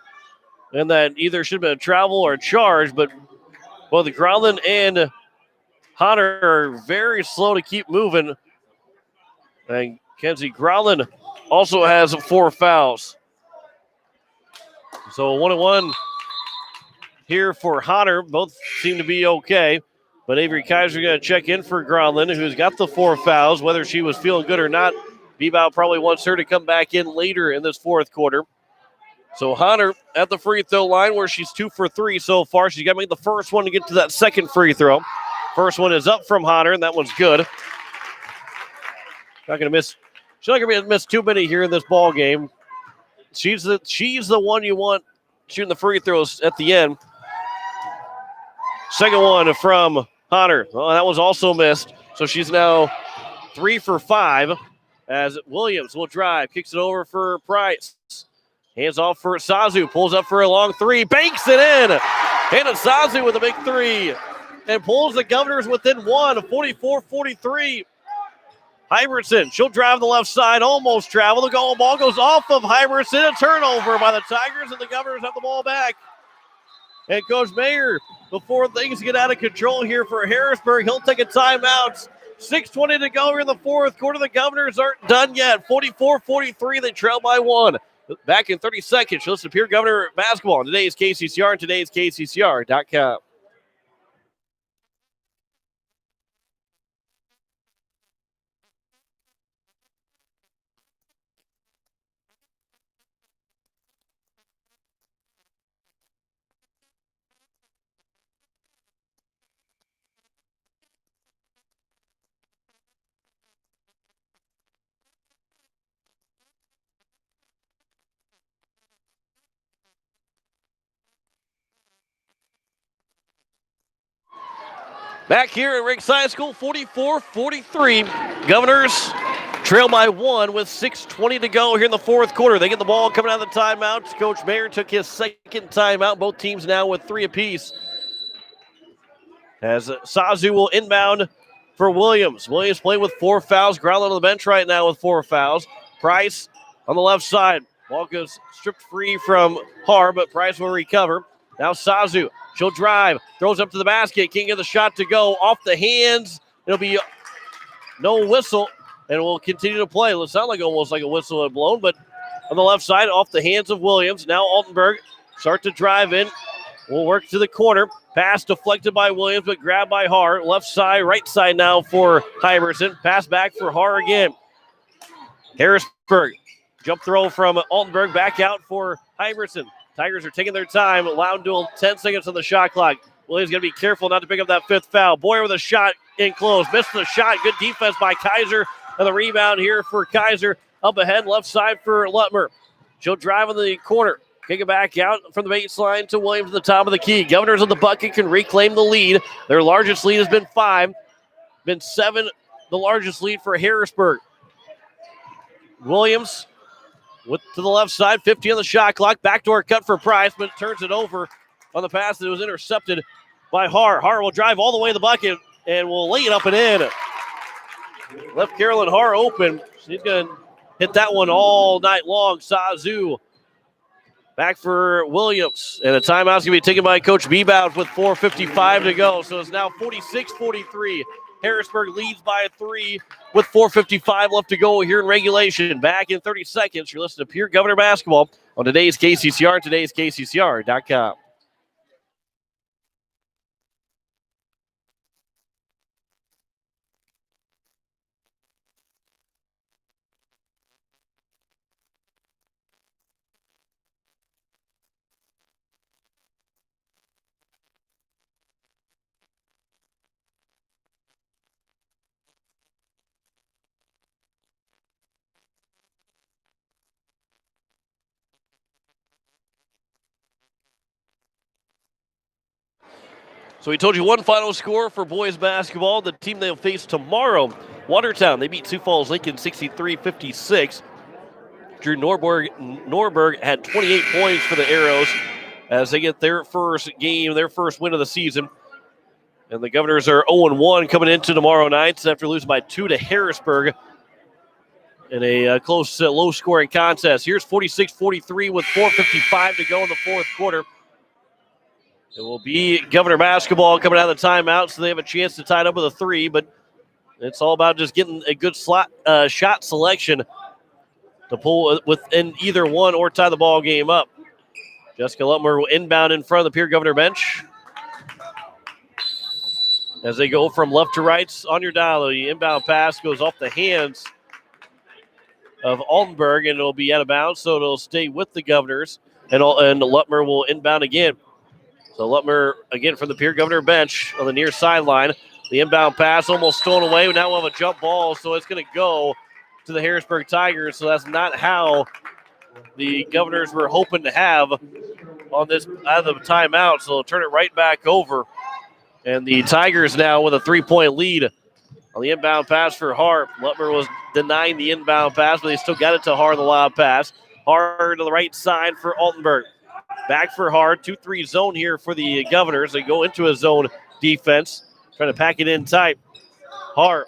and that either should have been a travel or a charge, but both Gronlin and Hunter are very slow to keep moving. And Kenzie Gronlin also has 4 fouls. So 1-1 here for Hunter. Both seem to be okay. But Avery Kaiser going to check in for Gronlin, who's got the 4 fouls. Whether she was feeling good or not, Bebout probably wants her to come back in later in this fourth quarter. So Hunter at the free throw line where she's 2 for 3 so far. She's got to make the first one to get to that second free throw. First one is up from Hunter, and that one's good. not going to miss. She's not going to miss too many here in this ball game. She's the one you want shooting the free throws at the end. Second one from Hunter. Well, that was also missed. So she's now 3 for 5 as Williams will drive. Kicks it over for Price. Hands off for Sazu. Pulls up for a long three. Banks it in. Hannah Sazu with a big three. And pulls the Governors within one. 44-43. Hyverson, she'll drive the left side. Almost travel. The goal ball goes off of Hyverson. A turnover by the Tigers, and the Governors have the ball back. And Coach Mayer, before things get out of control here for Harrisburg, he'll take a timeout. 6:20 to go here in the fourth quarter. The Governors aren't done yet. 44-43, they trail by 1. Back in 30 seconds, you'll listen to Pierre Governor Basketball on today's KCCR and today's KCCR.com. Back here at Riggs High School, 44-43. Governors trail by 1 with 6:20 to go here in the fourth quarter. They get the ball coming out of the timeout. Coach Mayer took his second timeout. Both teams now with 3 apiece. As Sazu will inbound for Williams. Williams playing with 4 fouls. Growling on the bench right now with 4 fouls. Price on the left side. Ball goes stripped free from Har, but Price will recover. Now Sazu. She'll drive, throws up to the basket, can't get the shot to go. Off the hands, it'll be no whistle, and we'll continue to play. It'll sound like almost like a whistle had blown, but on the left side, off the hands of Williams. Now Altenberg start to drive in. We'll work to the corner. Pass deflected by Williams, but grabbed by Har. Left side, right side now for Hyverson. Pass back for Har again. Harrisburg, jump throw from Altenberg, back out for Hyverson. Tigers are taking their time, allowed to 10 seconds on the shot clock. Williams going to be careful not to pick up that 5th foul. Boyer with a shot in close. Missed the shot. Good defense by Kaiser. And the rebound here for Kaiser. Up ahead, left side for Lutmer. She'll drive in the corner. Kick it back out from the baseline to Williams at the top of the key. Governors of the bucket can reclaim the lead. Their largest lead has been 5. Been 7, the largest lead for Harrisburg. Williams to the left side, 50 on the shot clock. Backdoor cut for Price, but turns it over on the pass that was intercepted by Har. Har will drive all the way to the bucket and will lay it up and in. Left Carolyn Har open. She's going to hit that one all night long. Sazu back for Williams. And a timeout's going to be taken by Coach Bebout with 4:55 to go. So it's now 46-43. Harrisburg leads by 3 with 4:55 left to go here in regulation. Back in 30 seconds, you're listening to Pierre Governor Basketball on today's KCCR and today's KCCR.com. So we told you one final score for boys basketball. The team they'll face tomorrow, Watertown. They beat Sioux Falls Lincoln 63-56. Drew Norberg had 28 points for the Arrows as they get their first game, their first win of the season. And the Governors are 0-1 coming into tomorrow night after losing by 2 to Harrisburg in a close, low-scoring contest. Here's 46-43 with 4:55 to go in the fourth quarter. It will be Governor basketball coming out of the timeout, so they have a chance to tie it up with a 3, but it's all about just getting a good shot selection to pull within either one or tie the ball game up. Jessica Lutmer will inbound in front of the Pierre Governor bench. As they go from left to right on your dial, the inbound pass goes off the hands of Altenberg, and it'll be out of bounds, so it'll stay with the Governors, and Lutmer will inbound again. So Lutmer, again, from the Pierre Governor bench on the near sideline. The inbound pass almost stolen away. Now we'll have a jump ball, so it's going to go to the Harrisburg Tigers, so that's not how the Governors were hoping to have on this out of the timeout, so they'll turn it right back over. And the Tigers now with a 3-point lead on the inbound pass for Hart. Lutmer was denying the inbound pass, but they still got it to Hart, the lob pass. Hart to the right side for Altenberg. Back for Hart, 2-3 zone here for the Governors. They go into a zone defense, trying to pack it in tight. Hart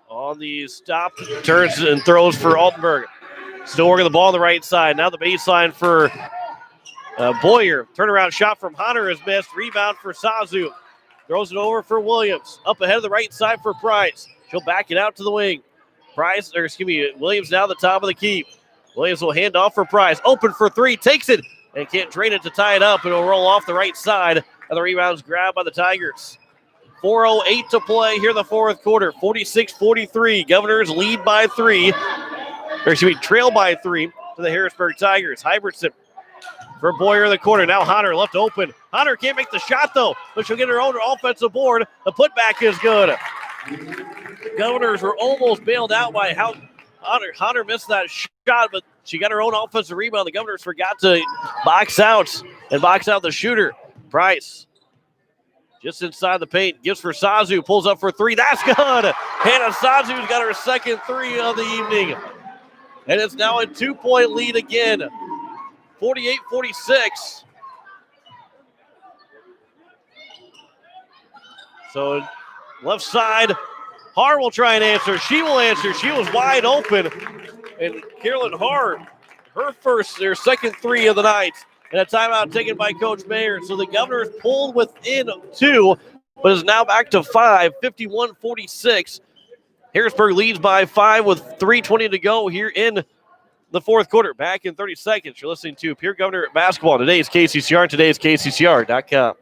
on the stop, turns and throws for Altenberg. Still working the ball on the right side. Now the baseline for Boyer. Turnaround shot from Hunter is missed. Rebound for Sazu. Throws it over for Williams. Up ahead of the right side for Price. She'll back it out to the wing. Williams now the top of the keep. Williams will hand off for Price. Open for three. Takes it and can't drain it to tie it up. It'll roll off the right side. And the rebound's grabbed by the Tigers. 4:08 to play here in the fourth quarter. 46-43. Governors lead by three. Trail by three to the Harrisburg Tigers. Hybertson for Boyer in the corner. Now Hunter left open. Hunter can't make the shot, though, but she'll get her own offensive board. The putback is good. Governors were almost bailed out by Hunter. Hunter missed that shot, but she got her own offensive rebound. The Governors forgot to box out the shooter. Price just inside the paint. Gives for Sazu. Pulls up for three. That's good. Hannah Sazu's got her second three of the evening. And it's now a 2-point lead again. 48-46. So left side, Hart will try and answer. She will answer. She was wide open. And Carolyn Hart, her second three of the night. And a timeout taken by Coach Mayer. So the Governors pulled within two, but is now back to 5, 51-46. Harrisburg leads by 5 with 3:20 to go here in the fourth quarter. Back in 30 seconds. You're listening to Pierre Governor Basketball. Today's KCCR. Today's KCCR.com.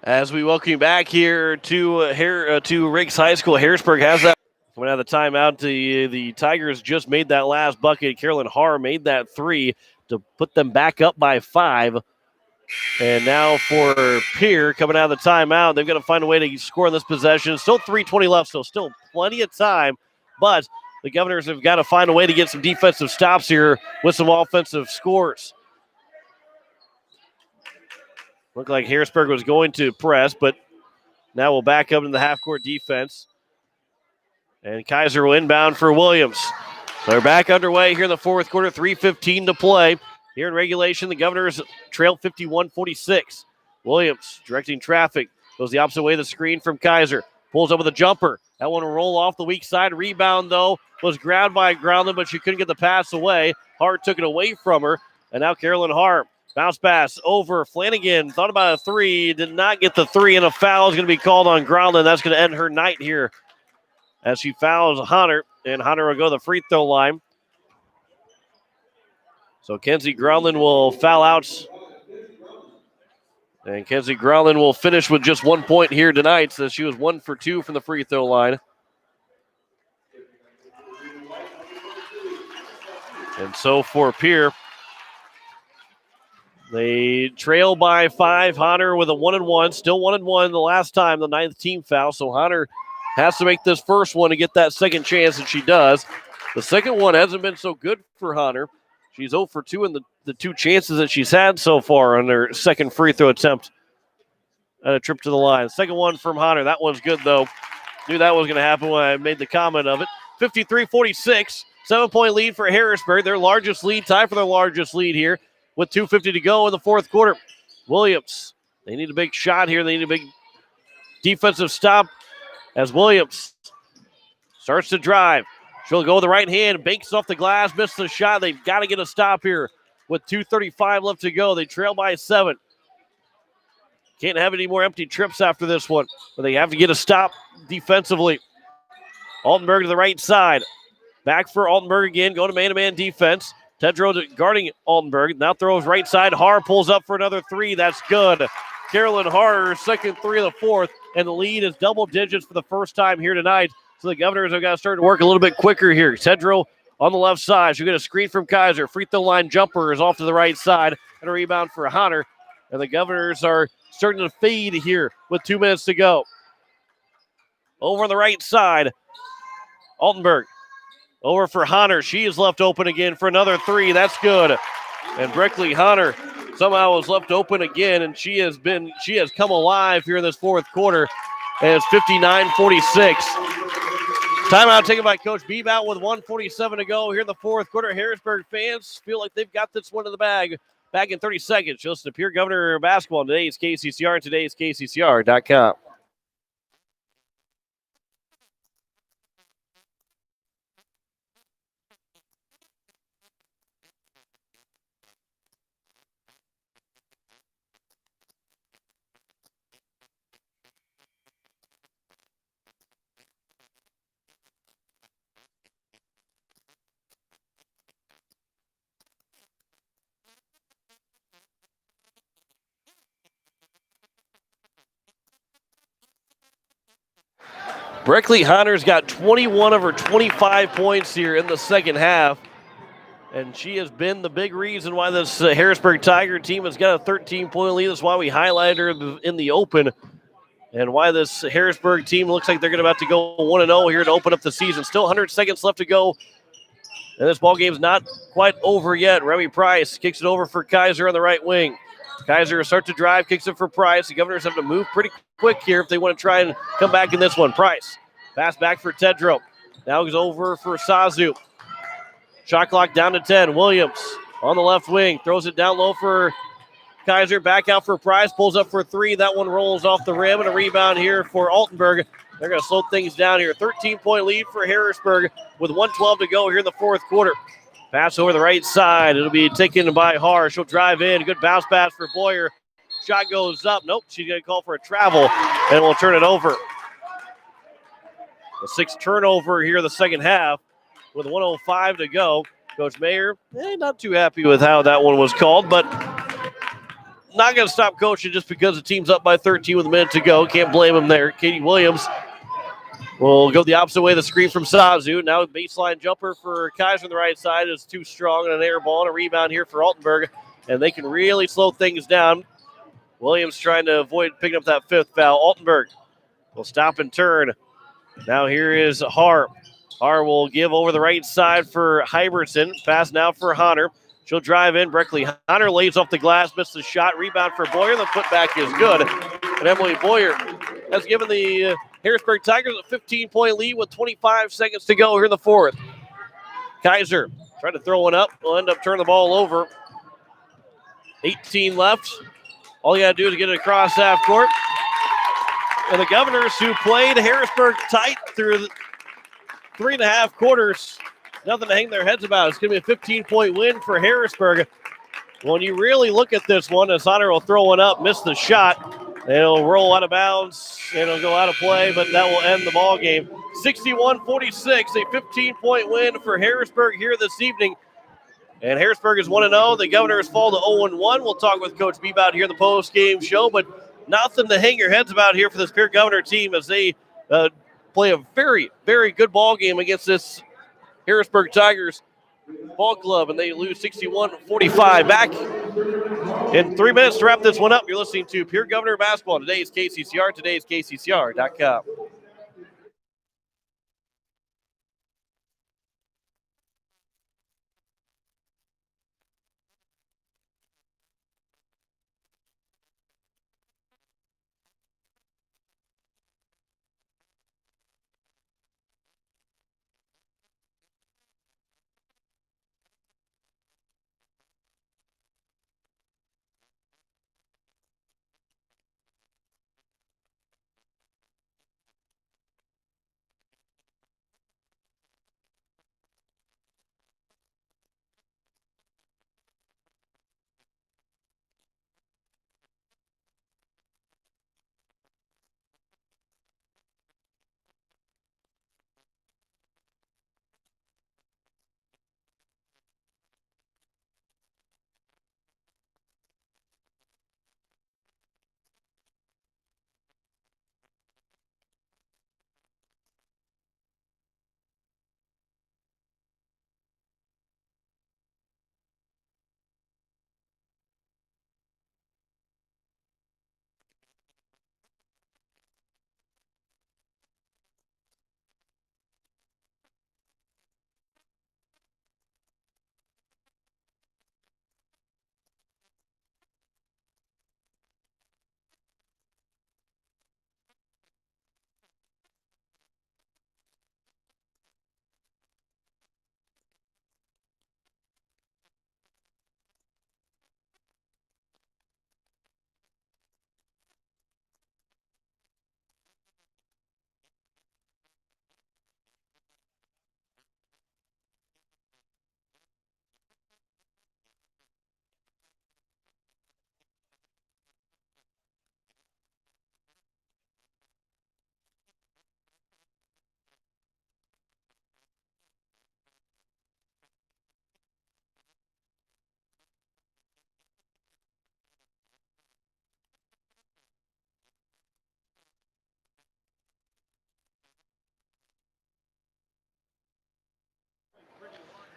As we welcome you back here to Riggs High School, Harrisburg has that. Coming out of the timeout, the Tigers just made that last bucket. Carolyn Harr made that three to put them back up by 5. And now for Pierre coming out of the timeout, they've got to find a way to score in this possession. Still 3:20 left, so still plenty of time. But the Governors have got to find a way to get some defensive stops here with some offensive scores. Looked like Harrisburg was going to press, but now we'll back up in the half-court defense. And Kaiser will inbound for Williams. So they're back underway here in the fourth quarter, 3:15 to play. Here in regulation, the Governors trail 51-46. Williams directing traffic. Goes the opposite way of the screen from Kaiser. Pulls up with a jumper. That one will roll off the weak side. Rebound, though, was grabbed by Groundland, but she couldn't get the pass away. Hart took it away from her. And now Carolyn Hart. Bounce pass over Flanagan. Thought about a three. Did not get the three, and a foul is going to be called on Groundland. That's going to end her night here as she fouls Hunter, and Hunter will go to the free throw line. So Kenzie Groundland will foul out. And Kenzie Groundland will finish with just 1 point here tonight, so she was 1 for 2 from the free throw line. And so for Pierre, they trail by 5. Hunter with a 1-and-1, still 1-and-1 the last time, the 9th team foul. So Hunter has to make this first one to get that second chance, and she does. The second one hasn't been so good for Hunter. She's 0 for 2 in the 2 chances that she's had so far on her second free throw attempt at a trip to the line. Second one from Hunter. That one's good, though. Knew that was going to happen when I made the comment of it. 53-46, 7-point lead for Harrisburg. Their largest lead, tie for their largest lead here with 2:50 to go in the fourth quarter. Williams, they need a big shot here. They need a big defensive stop as Williams starts to drive. She'll go with the right hand, banks off the glass, misses the shot. They've got to get a stop here with 2:35 left to go. They trail by 7. Can't have any more empty trips after this one, but they have to get a stop defensively. Altenberg to the right side. Back for Altenberg again, going to man-to-man defense. Tedrow guarding Altenberg. Now throws right side. Har pulls up for another three. That's good. Carolyn Har, second three of the fourth, and the lead is double digits for the first time here tonight. So the Governors have got to start to work a little bit quicker here. Tedrow on the left side. She'll get a screen from Kaiser. Free throw line jumper is off to the right side, and a rebound for Hunter. And the Governors are starting to fade here with 2 minutes to go. Over on the right side, Altenberg. Over for Hunter. She is left open again for another three. That's good. And Breckley Hunter somehow was left open again, and she has come alive here in this fourth quarter. And it's 59-46. Timeout taken by Coach Bebout with 1:47 to go here in the fourth quarter. Harrisburg fans feel like they've got this one in the bag. Back in 30 seconds. You'll listen to Pierre Governor Basketball on today's KCCR and today's KCCR.com. Breckley Hunter's got 21 of her 25 points here in the second half. And she has been the big reason why this Harrisburg Tiger team has got a 13-point lead. That's why we highlighted her in the open. And why this Harrisburg team looks like they're about to go 1-0 here to open up the season. Still 100 seconds left to go. And this ball game's not quite over yet. Remy Price kicks it over for Kaiser on the right wing. Kaiser starts to drive, kicks it for Price. The Governors have to move pretty quick here if they want to try and come back in this one. Price, pass back for Tedrow. Now goes over for Sazu. Shot clock down to 10. Williams on the left wing, throws it down low for Kaiser. Back out for Price, pulls up for three. That one rolls off the rim, and a rebound here for Altenberg. They're going to slow things down here. 13-point lead for Harrisburg with 1:12 to go here in the fourth quarter. Pass over the right side. It'll be taken by Har. She'll drive in. Good bounce pass for Boyer. Shot goes up. Nope, she's going to call for a travel, and we'll turn it over. The sixth turnover here in the second half with 1:05 to go. Coach Mayer, not too happy with how that one was called, but not going to stop coaching just because the team's up by 13 with a minute to go. Can't blame him there. Katie Williams will go the opposite way. The screen from Sazu. Now a baseline jumper for Kaiser on the right side is too strong, and an air ball and a rebound here for Altenberg, and they can really slow things down. Williams trying to avoid picking up that fifth foul. Altenberg will stop and turn. Now here is Har. Har will give over the right side for Hybertson. Pass now for Hunter. She'll drive in. Breckley Hunter lays off the glass, missed the shot. Rebound for Boyer. The putback is good. And Emily Boyer has given the Harrisburg Tigers a 15-point lead with 25 seconds to go here in the fourth. Kaiser trying to throw one up. Will end up turning the ball over. 18 left. All you got to do is get it across half court. And the Governors, who played Harrisburg tight through 3.5 quarters, nothing to hang their heads about. It's going to be a 15-point win for Harrisburg. When you really look at this one, as Hunter will throw one up, miss the shot. It'll roll out of bounds. It'll go out of play, but that will end the ball game. 61-46, a 15-point win for Harrisburg here this evening. And Harrisburg is 1-0. The Governors fall to 0-1. We'll talk with Coach Bebout here in the post-game show, but nothing to hang your heads about here for this Pierre Governor team as they play a very, very good ball game against this Harrisburg Tigers ball club, and they lose 61-45. Back in 3 minutes to wrap this one up. You're listening to Pierre Governor Basketball. Today's KCCR, today's KCCR.com.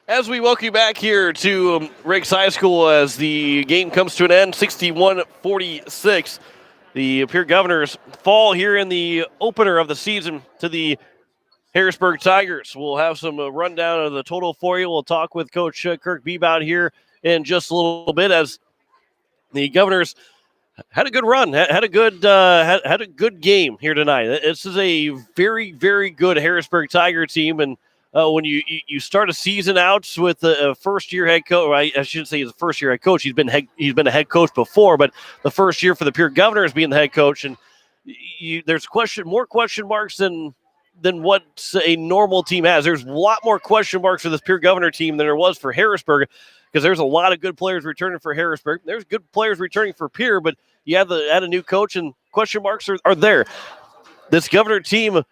As we welcome you back here to Riggs High School as the game comes to an end, 61-46. The Pierre Governors fall here in the opener of the season to the Harrisburg Tigers. We'll have some rundown of the total for you. We'll talk with Coach Kirk Bebout here in just a little bit as the Governors had a good run, had a good game here tonight. This is a very, very good Harrisburg Tiger team, and when you start a season out with a first year head coach, I shouldn't say he's a first year head coach. He's been a head coach before, but the first year for the Pierre Governors being the head coach, and there's more question marks than what a normal team has. There's a lot more question marks for this Pierre Governor team than there was for Harrisburg, because there's a lot of good players returning for Harrisburg. There's good players returning for Pierre, but you have a new coach, and question marks are there. This Governor team,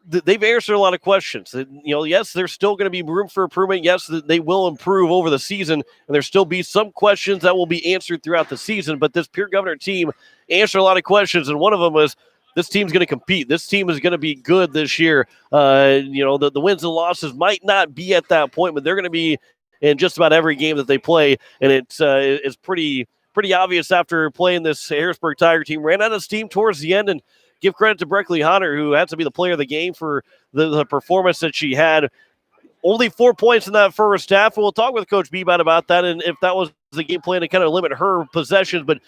they've answered a lot of questions. Yes, there's still going to be room for improvement. Yes, they will improve over the season, and there'll still be some questions that will be answered throughout the season. But this Pierre Governor team answered a lot of questions, and one of them was, this team's going to compete. This team is going to be good this year. The wins and losses might not be at that point, but they're going to be in just about every game that they play, and it's pretty obvious after playing this Harrisburg Tiger team. Ran out of steam towards the end, and give credit to Breckley Hunter, who had to be the player of the game for the performance that she had. Only 4 points in that first half, and we'll talk with Coach Bebout about that, and if that was the game plan to kind of limit her possessions, but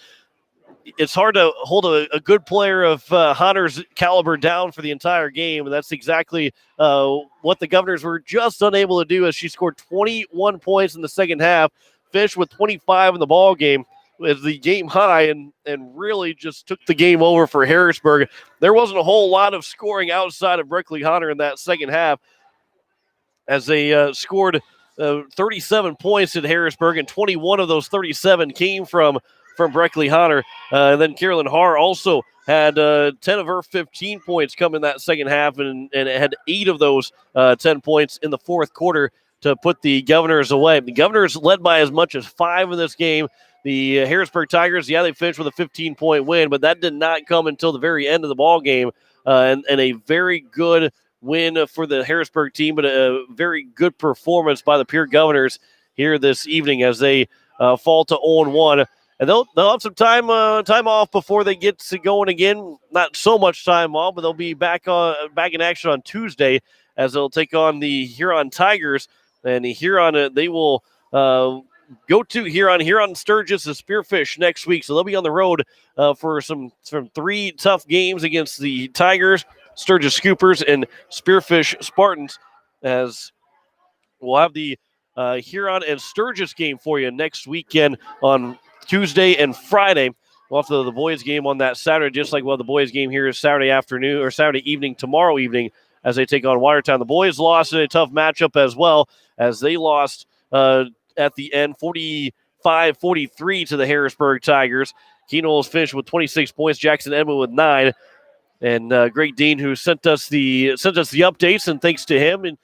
it's hard to hold a good player of Hunter's caliber down for the entire game, and that's exactly what the Governors were just unable to do, as she scored 21 points in the second half, finished with 25 in the ball game as the game high, and really just took the game over for Harrisburg. There wasn't a whole lot of scoring outside of Breckley Hunter in that second half, as they scored 37 points at Harrisburg, and 21 of those 37 came from Breckley Hunter. And then Carolyn Haar also had 10 of her 15 points come in that second half, and it had 8 of those 10 points in the fourth quarter to put the Governors away. The Governors led by as much as 5 in this game. The Harrisburg Tigers, they finished with a 15-point win, but that did not come until the very end of the ball game, and a very good win for the Harrisburg team, but a very good performance by the Pierre Governors here this evening as they fall to 0-1. And they'll have some time off before they get to going again. Not so much time off, but they'll be back in action on Tuesday as they'll take on the Huron Tigers. And the Huron, they will go to Huron Sturgis and Spearfish next week. So they'll be on the road for some 3 tough games against the Tigers, Sturgis Scoopers, and Spearfish Spartans, as we'll have the Huron and Sturgis game for you next weekend on Tuesday and Friday. We'll have the boys game on that Saturday, just like the boys game here is Saturday afternoon or Saturday evening, tomorrow evening, as they take on Watertown. The boys lost in a tough matchup as well, as they lost at the end 45-43 to the Harrisburg Tigers. Keenol's finished with 26 points, Jackson Edmond with 9. And Greg Dean, who sent us the updates, and thanks to him, and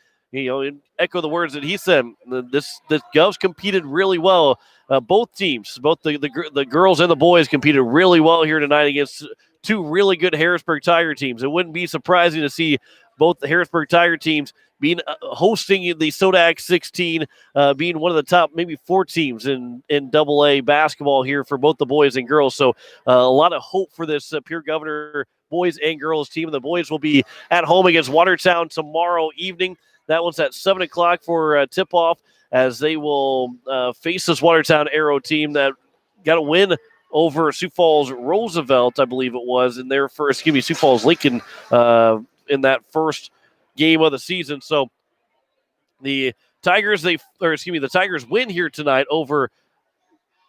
echo the words that he said. This Govs competed really well. Both teams, both the girls and the boys, competed really well here tonight against 2 really good Harrisburg Tiger teams. It wouldn't be surprising to see both the Harrisburg Tiger teams being hosting the Sodak 16, being one of the top maybe 4 teams in AA basketball here for both the boys and girls. So a lot of hope for this Pierre Governor boys and girls team. The boys will be at home against Watertown tomorrow evening. That one's at 7 o'clock for tip-off, as they will face this Watertown Arrow team that got a win over Sioux Falls Roosevelt, I believe it was, in their first, Sioux Falls Lincoln in that first game of the season. So the Tigers, the Tigers win here tonight over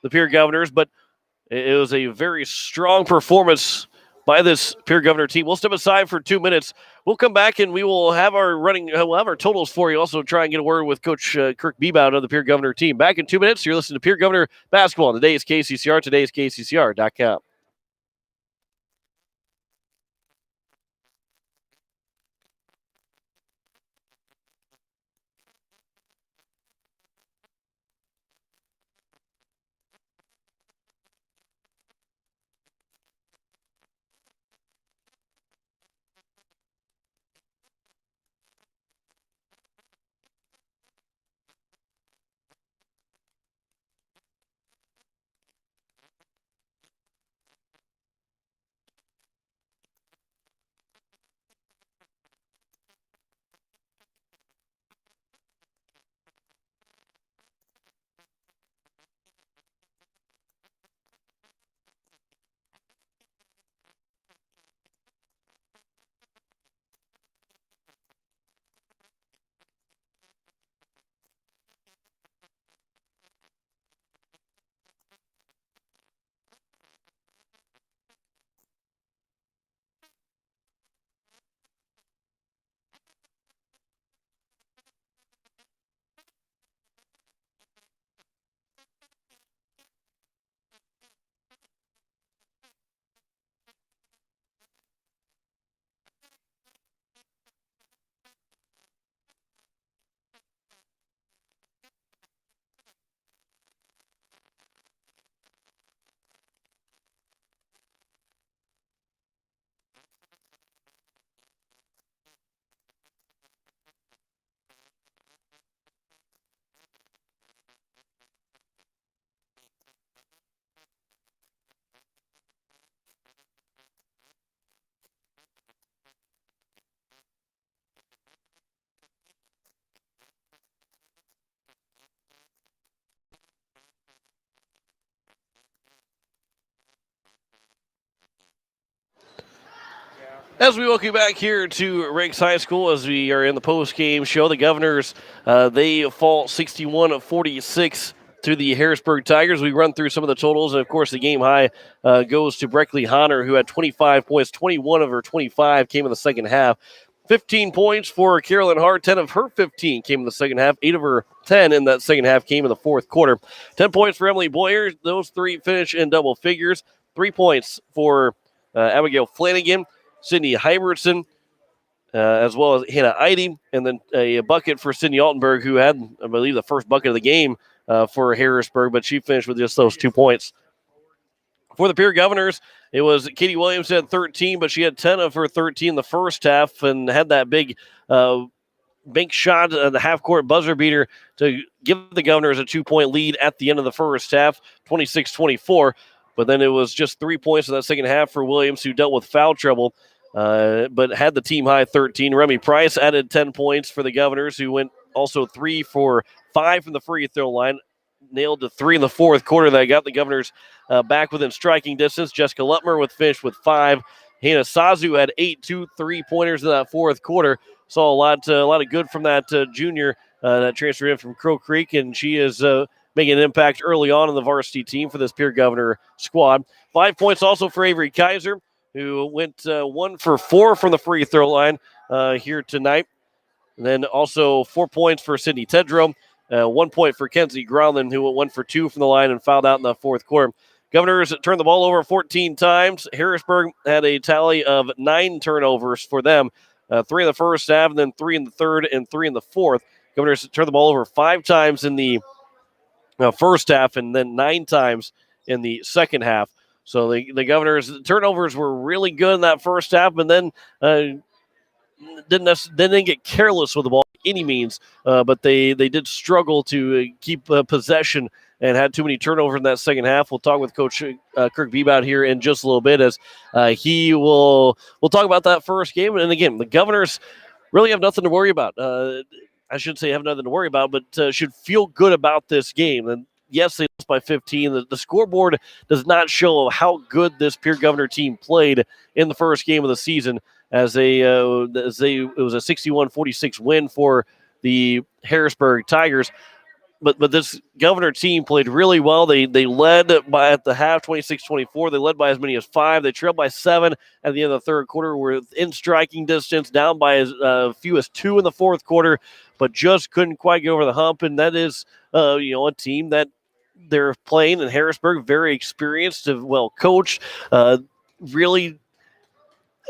the Pierre Governors, but it was a very strong performance by this Pierre Governor team. We'll step aside for 2 minutes. We'll come back and we will have our totals for you. Also try and get a word with Coach Kirk Bebout of the Pierre Governor team. Back in 2 minutes. You're listening to Pierre Governor Basketball. Today is KCCR. Today is KCCR.com. As we welcome you back here to Riggs High School, as we are in the post-game show, the Governors, they fall 61-46 to the Harrisburg Tigers. We run through some of the totals, and of course the game high goes to Breckley Honner, who had 25 points. 21 of her 25 came in the second half. 15 points for Carolyn Hart. 10 of her 15 came in the second half. 8 of her 10 in that second half came in the fourth quarter. 10 points for Emily Boyer. Those three finish in double figures. 3 points for Abigail Flanagan, Sydney Hybertson, as well as Hannah Eide, and then a bucket for Sydney Altenberg, who had, I believe, the first bucket of the game for Harrisburg, but she finished with just those 2 points. For the Pierre Governors, it was Katie Williams who had 13, but she had 10 of her 13 in the first half and had that big bank shot, the half-court buzzer beater to give the Governors a 2-point lead at the end of the first half, 26-24. But then it was just 3 points in that second half for Williams, who dealt with foul trouble, but had the team high 13. Remy Price added 10 points for the Governors, who went also 3 for 5 from the free throw line. Nailed to 3 in the fourth quarter. That got the Governors back within striking distance. Jessica Lutmer finished with 5. Hannah Sazu had 8 3-pointers in that fourth quarter. Saw a lot of good from that junior that transferred in from Crow Creek, and she is making an impact early on in the varsity team for this Pierre Governor squad. 5 points also for Avery Kaiser, who went 1 for 4 from the free throw line here tonight. And then also 4 points for Sydney Tedrow. 1 point for Kenzie Growland, who went 1 for 2 from the line and fouled out in the fourth quarter. Governors turned the ball over 14 times. Harrisburg had a tally of 9 turnovers for them. 3 in the first half, and then 3 in the third and 3 in the fourth. Governors turned the ball over 5 times in the first half, and then 9 times in the second half. So the Governors' turnovers were really good in that first half, and then didn't get careless with the ball by any means, but they did struggle to keep possession and had too many turnovers in that second half. We'll talk with Coach Kirk Bebout here in just a little bit, as we'll talk about that first game. And again, the Governors really have nothing to worry about. I shouldn't say have nothing to worry about, but should feel good about this game. And yes, they lost by 15. The scoreboard does not show how good this Pierre Governor team played in the first game of the season, as it was a 61-46 win for the Harrisburg Tigers. But this Governor team played really well. They led by at the half 26-24. They led by as many as 5. They trailed by 7 at the end of the third quarter. Were in striking distance, down by as few as 2 in the fourth quarter, but just couldn't quite get over the hump. And that is a team that they're playing in Harrisburg, very experienced, well coached, really.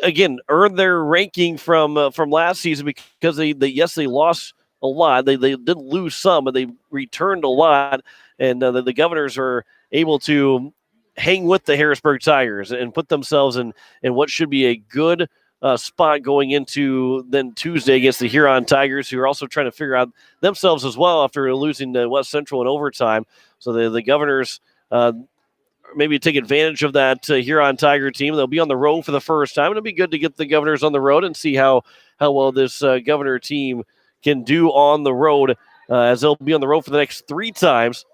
Again, earned their ranking from last season because they lost a lot. They did lose some, but they returned a lot. And the Governors are able to hang with the Harrisburg Tigers and put themselves in what should be a good spot going into then Tuesday against the Huron Tigers, who are also trying to figure out themselves as well after losing to West Central in overtime. So the Governors maybe take advantage of that Huron Tiger team. They'll be on the road for the first time. It'll be good to get the Governors on the road and see how well this Governor team can do on the road, as they'll be on the road for the next 3 times,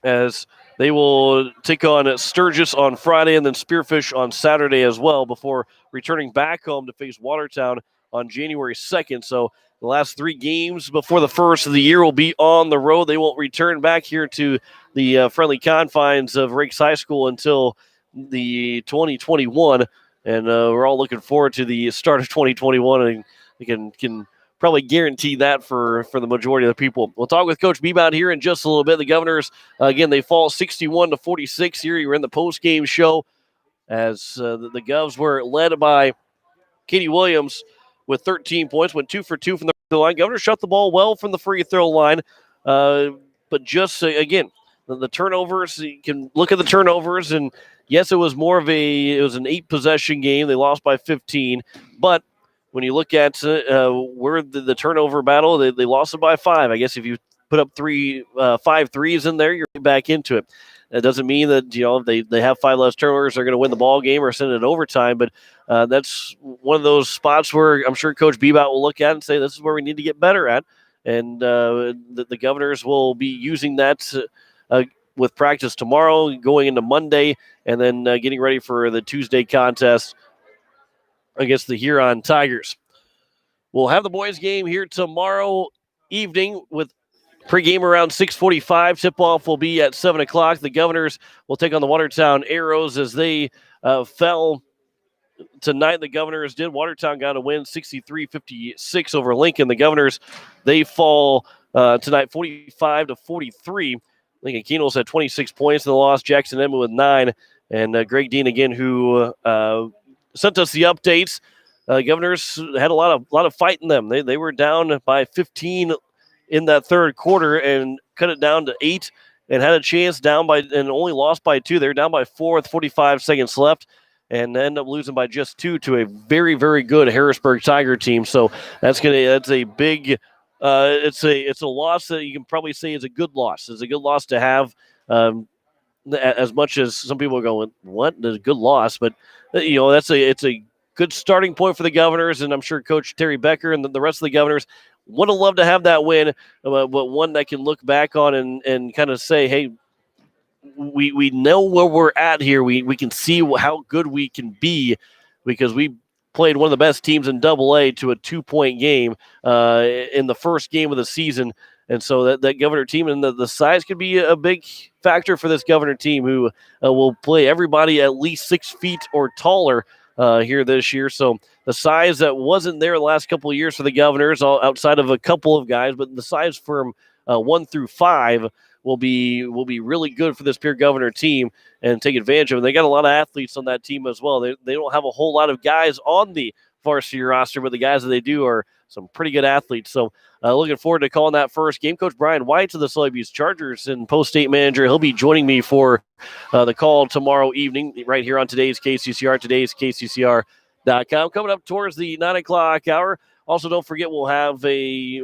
as they will take on Sturgis on Friday and then Spearfish on Saturday as well, before returning back home to face Watertown on January 2nd. So the last 3 games before the first of the year will be on the road. They won't return back here to the friendly confines of Riggs High School until the 2021, and we're all looking forward to the start of 2021, and we can probably guarantee that for the majority of the people. We'll talk with Coach Bebout here in just a little bit. The Governors, again, they fall 61-46 here. You're in the post-game show, as the Govs were led by Katie Williams with 13 points, went 2 for 2 from the free throw line. Governors shot the ball well from the free throw line, but just, again, the turnovers, you can look at the turnovers, and yes, it was an 8-possession game. They lost by 15, but when you look at where the turnover battle, they lost it by 5. I guess if you put up 5 threes in there, you're back into it. That doesn't mean that if they have 5 less turnovers, they're going to win the ball game or send it overtime. But that's one of those spots where I'm sure Coach Bebout will look at and say, this is where we need to get better at. And the Governors will be using that with practice tomorrow, going into Monday, and then getting ready for the Tuesday contest against the Huron Tigers. We'll have the boys game here tomorrow evening with pregame around 6:45. Tip-off will be at 7 o'clock. The Governors will take on the Watertown Arrows as they fell tonight. The Governors did. Watertown got a win 63-56 over Lincoln. The Governors, they fall tonight 45-43. Lincoln Keenels had 26 points in the loss. Jackson Edmond with 9. And Greg Dean again, who sent us the updates. Governors had a lot of fight in them. They were down by 15 in that third quarter and cut it down to 8 and had a chance down by and only lost by 2. They're down by 4 with 45 seconds left and end up losing by just 2 to a very, very good Harrisburg Tiger team. So that's a big it's a loss that you can probably say is a good loss. It's a good loss to have. As much as some people are going, what? It's a good loss, but it's a good starting point for the Governors, and I'm sure Coach Terry Becker and the rest of the Governors would have loved to have that win, but one that can look back on and kind of say, hey, we know where we're at here. We can see how good we can be because we played one of the best teams in AA to a 2-point game in the first game of the season. And so that Governor team and the size could be a big factor for this Governor team who will play everybody at least 6 feet or taller here this year. So the size that wasn't there the last couple of years for the Governors, outside of a couple of guys, but the size from 1 through 5 will be really good for this Pierre Governor team and take advantage of it. They got a lot of athletes on that team as well. They don't have a whole lot of guys on the varsity roster, but the guys that they do are some pretty good athletes. So looking forward to calling that first game. Coach Brian White of the Soybeans Chargers and post-state manager, he'll be joining me for the call tomorrow evening right here on today's KCCR, KCCR.com. Coming up towards the 9 o'clock hour. Also, don't forget we'll have the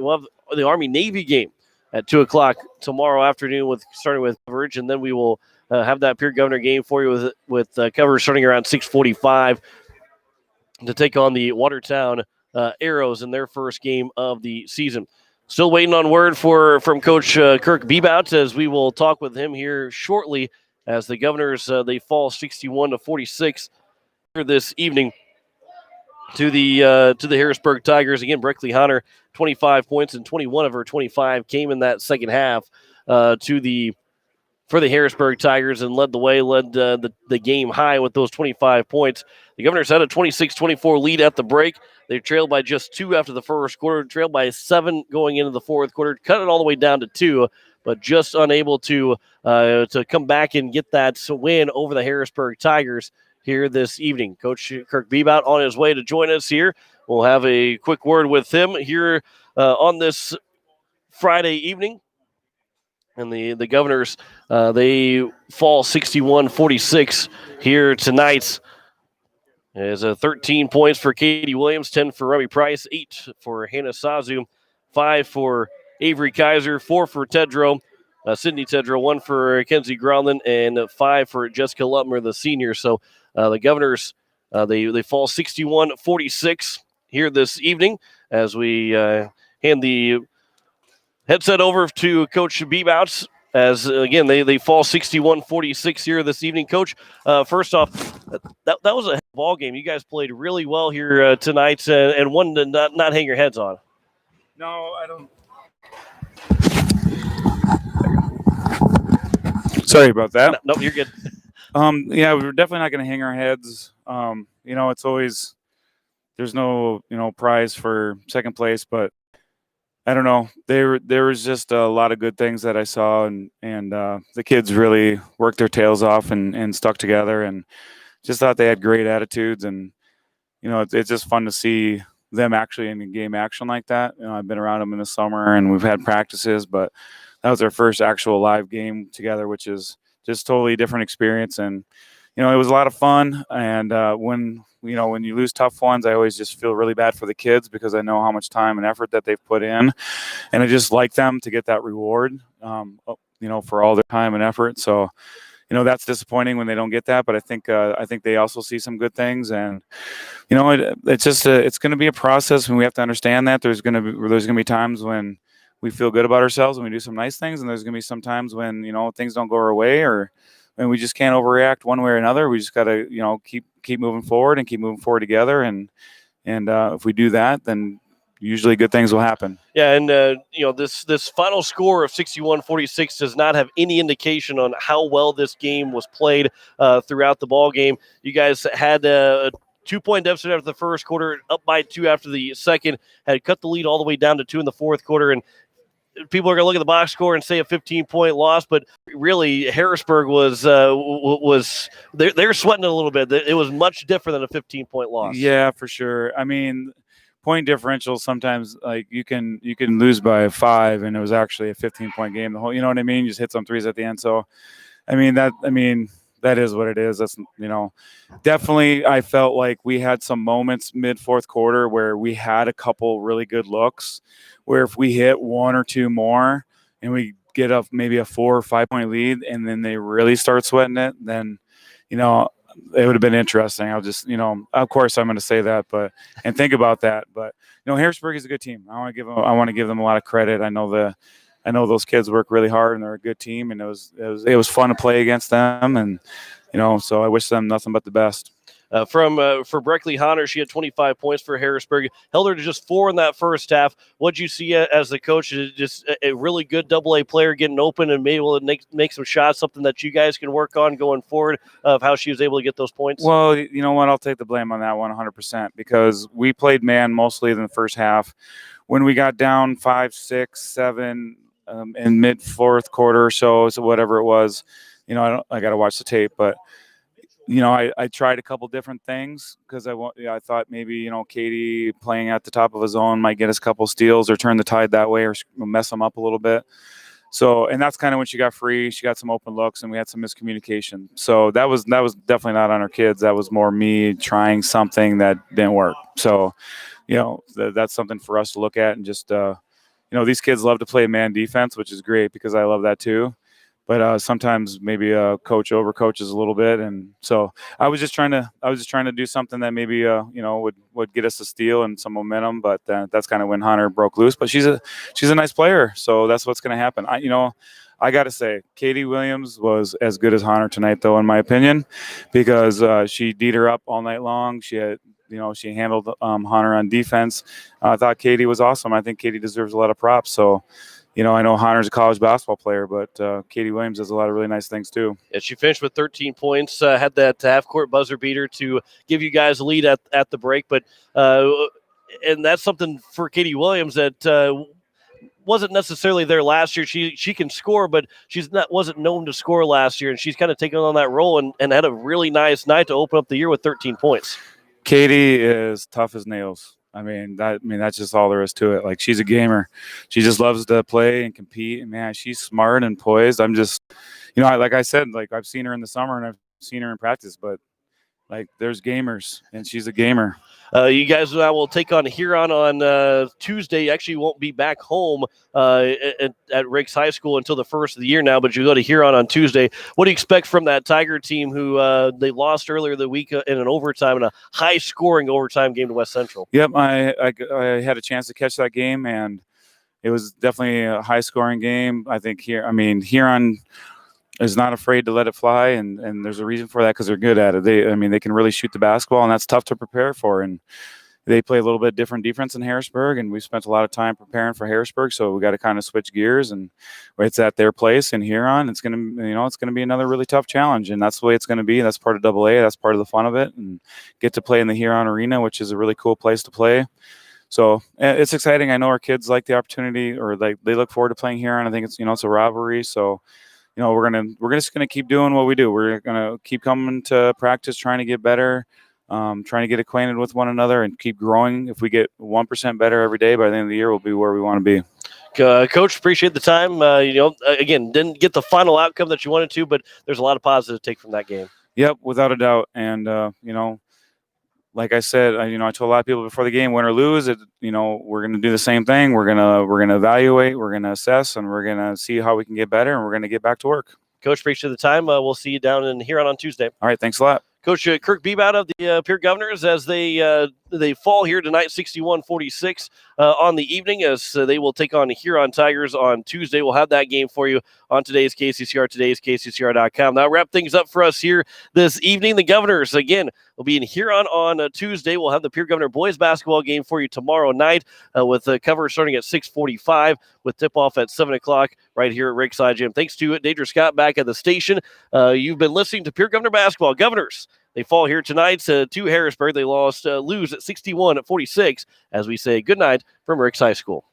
Army-Navy game at 2 o'clock tomorrow afternoon starting with coverage, and then we will have that Pierre Governor game for you with coverage starting around 6:45 to take on the Watertown Arrows in their first game of the season. Still waiting on word from Coach Kirk Bebout as we will talk with him here shortly as the Governors, they fall 61-46 here this evening to the Harrisburg Tigers. Again, Breckley Hunter, 25 points, and 21 of her 25 came in that second half for the Harrisburg Tigers and led the game high with those 25 points. The Governors had a 26-24 lead at the break. They trailed by just 2 after the first quarter, trailed by 7 going into the fourth quarter, cut it all the way down to 2, but just unable to come back and get that win over the Harrisburg Tigers here this evening. Coach Kirk Bebout on his way to join us here. We'll have a quick word with him here on this Friday evening. And the Governors, they fall 61-46 here tonight. There's 13 points for Katie Williams, 10 for Robbie Price, 8 for Hannah Sazu, 5 for Avery Kaiser, 4 for Tedrow, Sydney Tedrow, 1 for Kenzie Groundland, and 5 for Jessica Lutmer, the senior. So the Governors, they fall 61-46 here this evening as we hand the headset over to Coach Bebout as, again, they fall 61-46 here this evening. Coach, first off, that was a ball game. You guys played really well here tonight and one to not hang your heads on. No, I don't. Sorry about that. No, you're good. Yeah, we're definitely not going to hang our heads. It's always, there's no, prize for second place, but I don't know. There was just a lot of good things that I saw, and the kids really worked their tails off and stuck together, and just thought they had great attitudes. And it's just fun to see them actually in game action like that. I've been around them in the summer, and we've had practices, but that was our first actual live game together, which is just totally different experience. And it was a lot of fun. And when you lose tough ones, I always just feel really bad for the kids because I know how much time and effort that they've put in, and I just like them to get that reward, for all their time and effort. So, that's disappointing when they don't get that, but I think they also see some good things, and it's just it's going to be a process, and we have to understand that there's going to be times when we feel good about ourselves and we do some nice things, and there's going to be some times when things don't go our way, or we just can't overreact one way or another. We just got to, keep moving forward and keep moving forward together. And if we do that, then usually good things will happen. Yeah, and this final score of 61-46 does not have any indication on how well this game was played throughout the ball game. You guys had a 2-point deficit after the first quarter, up by 2 after the second, had cut the lead all the way down to 2 in the fourth quarter, and people are going to look at the box score and say a 15-point loss, but really Harrisburg was they're sweating it a little bit. It was much different than a 15-point loss. Yeah, for sure. I mean, point differential sometimes, like you can lose by 5 and it was actually a 15-point game. The whole, you know what I mean? You just hit some threes at the end. So that is what it is. That's, definitely I felt like we had some moments mid fourth quarter where we had a couple really good looks where if we hit 1 or 2 more and we get up maybe a 4 or 5 point lead and then they really start sweating it, then, it would have been interesting. I'll just, of course I'm going to say that, and think about that. But, Harrisburg is a good team. I want to give them a lot of credit. I know those kids work really hard and they're a good team, and it was fun to play against them. And, so I wish them nothing but the best. For Breckley Honor, she had 25 points for Harrisburg, held her to just 4 in that first half. What'd you see as the coach? Just a really good AA player getting open and able to make some shots, something that you guys can work on going forward of how she was able to get those points? Well, you know what? I'll take the blame on that one 100% because we played man mostly in the first half. When we got down 5, 6, 7 in mid fourth quarter or so whatever it was, I got to watch the tape, but I tried a couple different things because I thought maybe, Katie playing at the top of a zone might get us a couple steals or turn the tide that way or mess them up a little bit. So, and that's kind of when she got free. She got some open looks and we had some miscommunication. So that was definitely not on our kids. That was more me trying something that didn't work. So, that's something for us to look at and just, these kids love to play man defense, which is great because I love that too. But sometimes maybe a coach overcoaches a little bit, and so I was just trying to do something that maybe would get us a steal and some momentum. But that's kind of when Hunter broke loose. But she's a nice player, so that's what's going to happen. I got to say, Katie Williams was as good as Hunter tonight, though, in my opinion, because she beat her up all night long. She had. She handled Hunter on defense. I thought Katie was awesome. I think Katie deserves a lot of props. So. I know Hunter's a college basketball player, but Katie Williams does a lot of really nice things too. Yeah, she finished with 13 points, had that half-court buzzer beater to give you guys a lead at the break. But and that's something for Katie Williams that wasn't necessarily there last year. She can score, but wasn't known to score last year, and she's kind of taken on that role and had a really nice night to open up the year with 13 points. Katie is tough as nails. That's just all there is to it. Like, she's a gamer. She just loves to play and compete. And man, she's smart and poised. I'm just, like I said, like I've seen her in the summer and I've seen her in practice, but like there's gamers and she's a gamer. You guys will take on Huron on Tuesday. You actually won't be back home at Riggs High School until the first of the year now, but you go to Huron on Tuesday. What do you expect from that Tiger team who they lost earlier the week in an overtime, in a high-scoring overtime game to West Central? Yep, I had a chance to catch that game, and it was definitely a high-scoring game. I think Huron is not afraid to let it fly, and there's a reason for that because they're good at it. They can really shoot the basketball, and that's tough to prepare for. And they play a little bit different defense in Harrisburg, and we spent a lot of time preparing for Harrisburg, so we got to kind of switch gears. And it's at their place in Huron. It's gonna be another really tough challenge, and that's the way it's going to be. That's part of AA. That's part of the fun of it, and get to play in the Huron Arena, which is a really cool place to play. So it's exciting. I know our kids like the opportunity, or they look forward to playing Huron. I think it's a rivalry, so. We're just gonna keep doing what we do. We're gonna keep coming to practice, trying to get better, trying to get acquainted with one another, and keep growing. If we get 1% better every day, by the end of the year, we'll be where we want to be. Coach, appreciate the time. Again, didn't get the final outcome that you wanted to, but there's a lot of positive to take from that game. Yep, without a doubt. And like I said, I told a lot of people before the game, win or lose, we're going to do the same thing. We're going to evaluate, we're going to assess, and we're going to see how we can get better, and we're going to get back to work. Coach, appreciate the time. We'll see you down in Huron on Tuesday. All right, thanks a lot. Coach Kirk Bebout of the Pierre Governors as they fall here tonight, 61-46 on the evening, as they will take on the Huron Tigers on Tuesday. We'll have that game for you on today's KCCR, KCCR.com. That'll wrap things up for us here this evening. The Governors, again, will be in Huron on Tuesday. We'll have the Pierre Governor boys basketball game for you tomorrow night with cover starting at 6:45 with tip-off at 7 o'clock right here at Rickside Gym. Thanks to Deidre Scott back at the station. You've been listening to Pierre Governor Basketball. Governors, they fall here tonight to Harrisburg. They lose at 61-46 as we say goodnight from Ricks High School.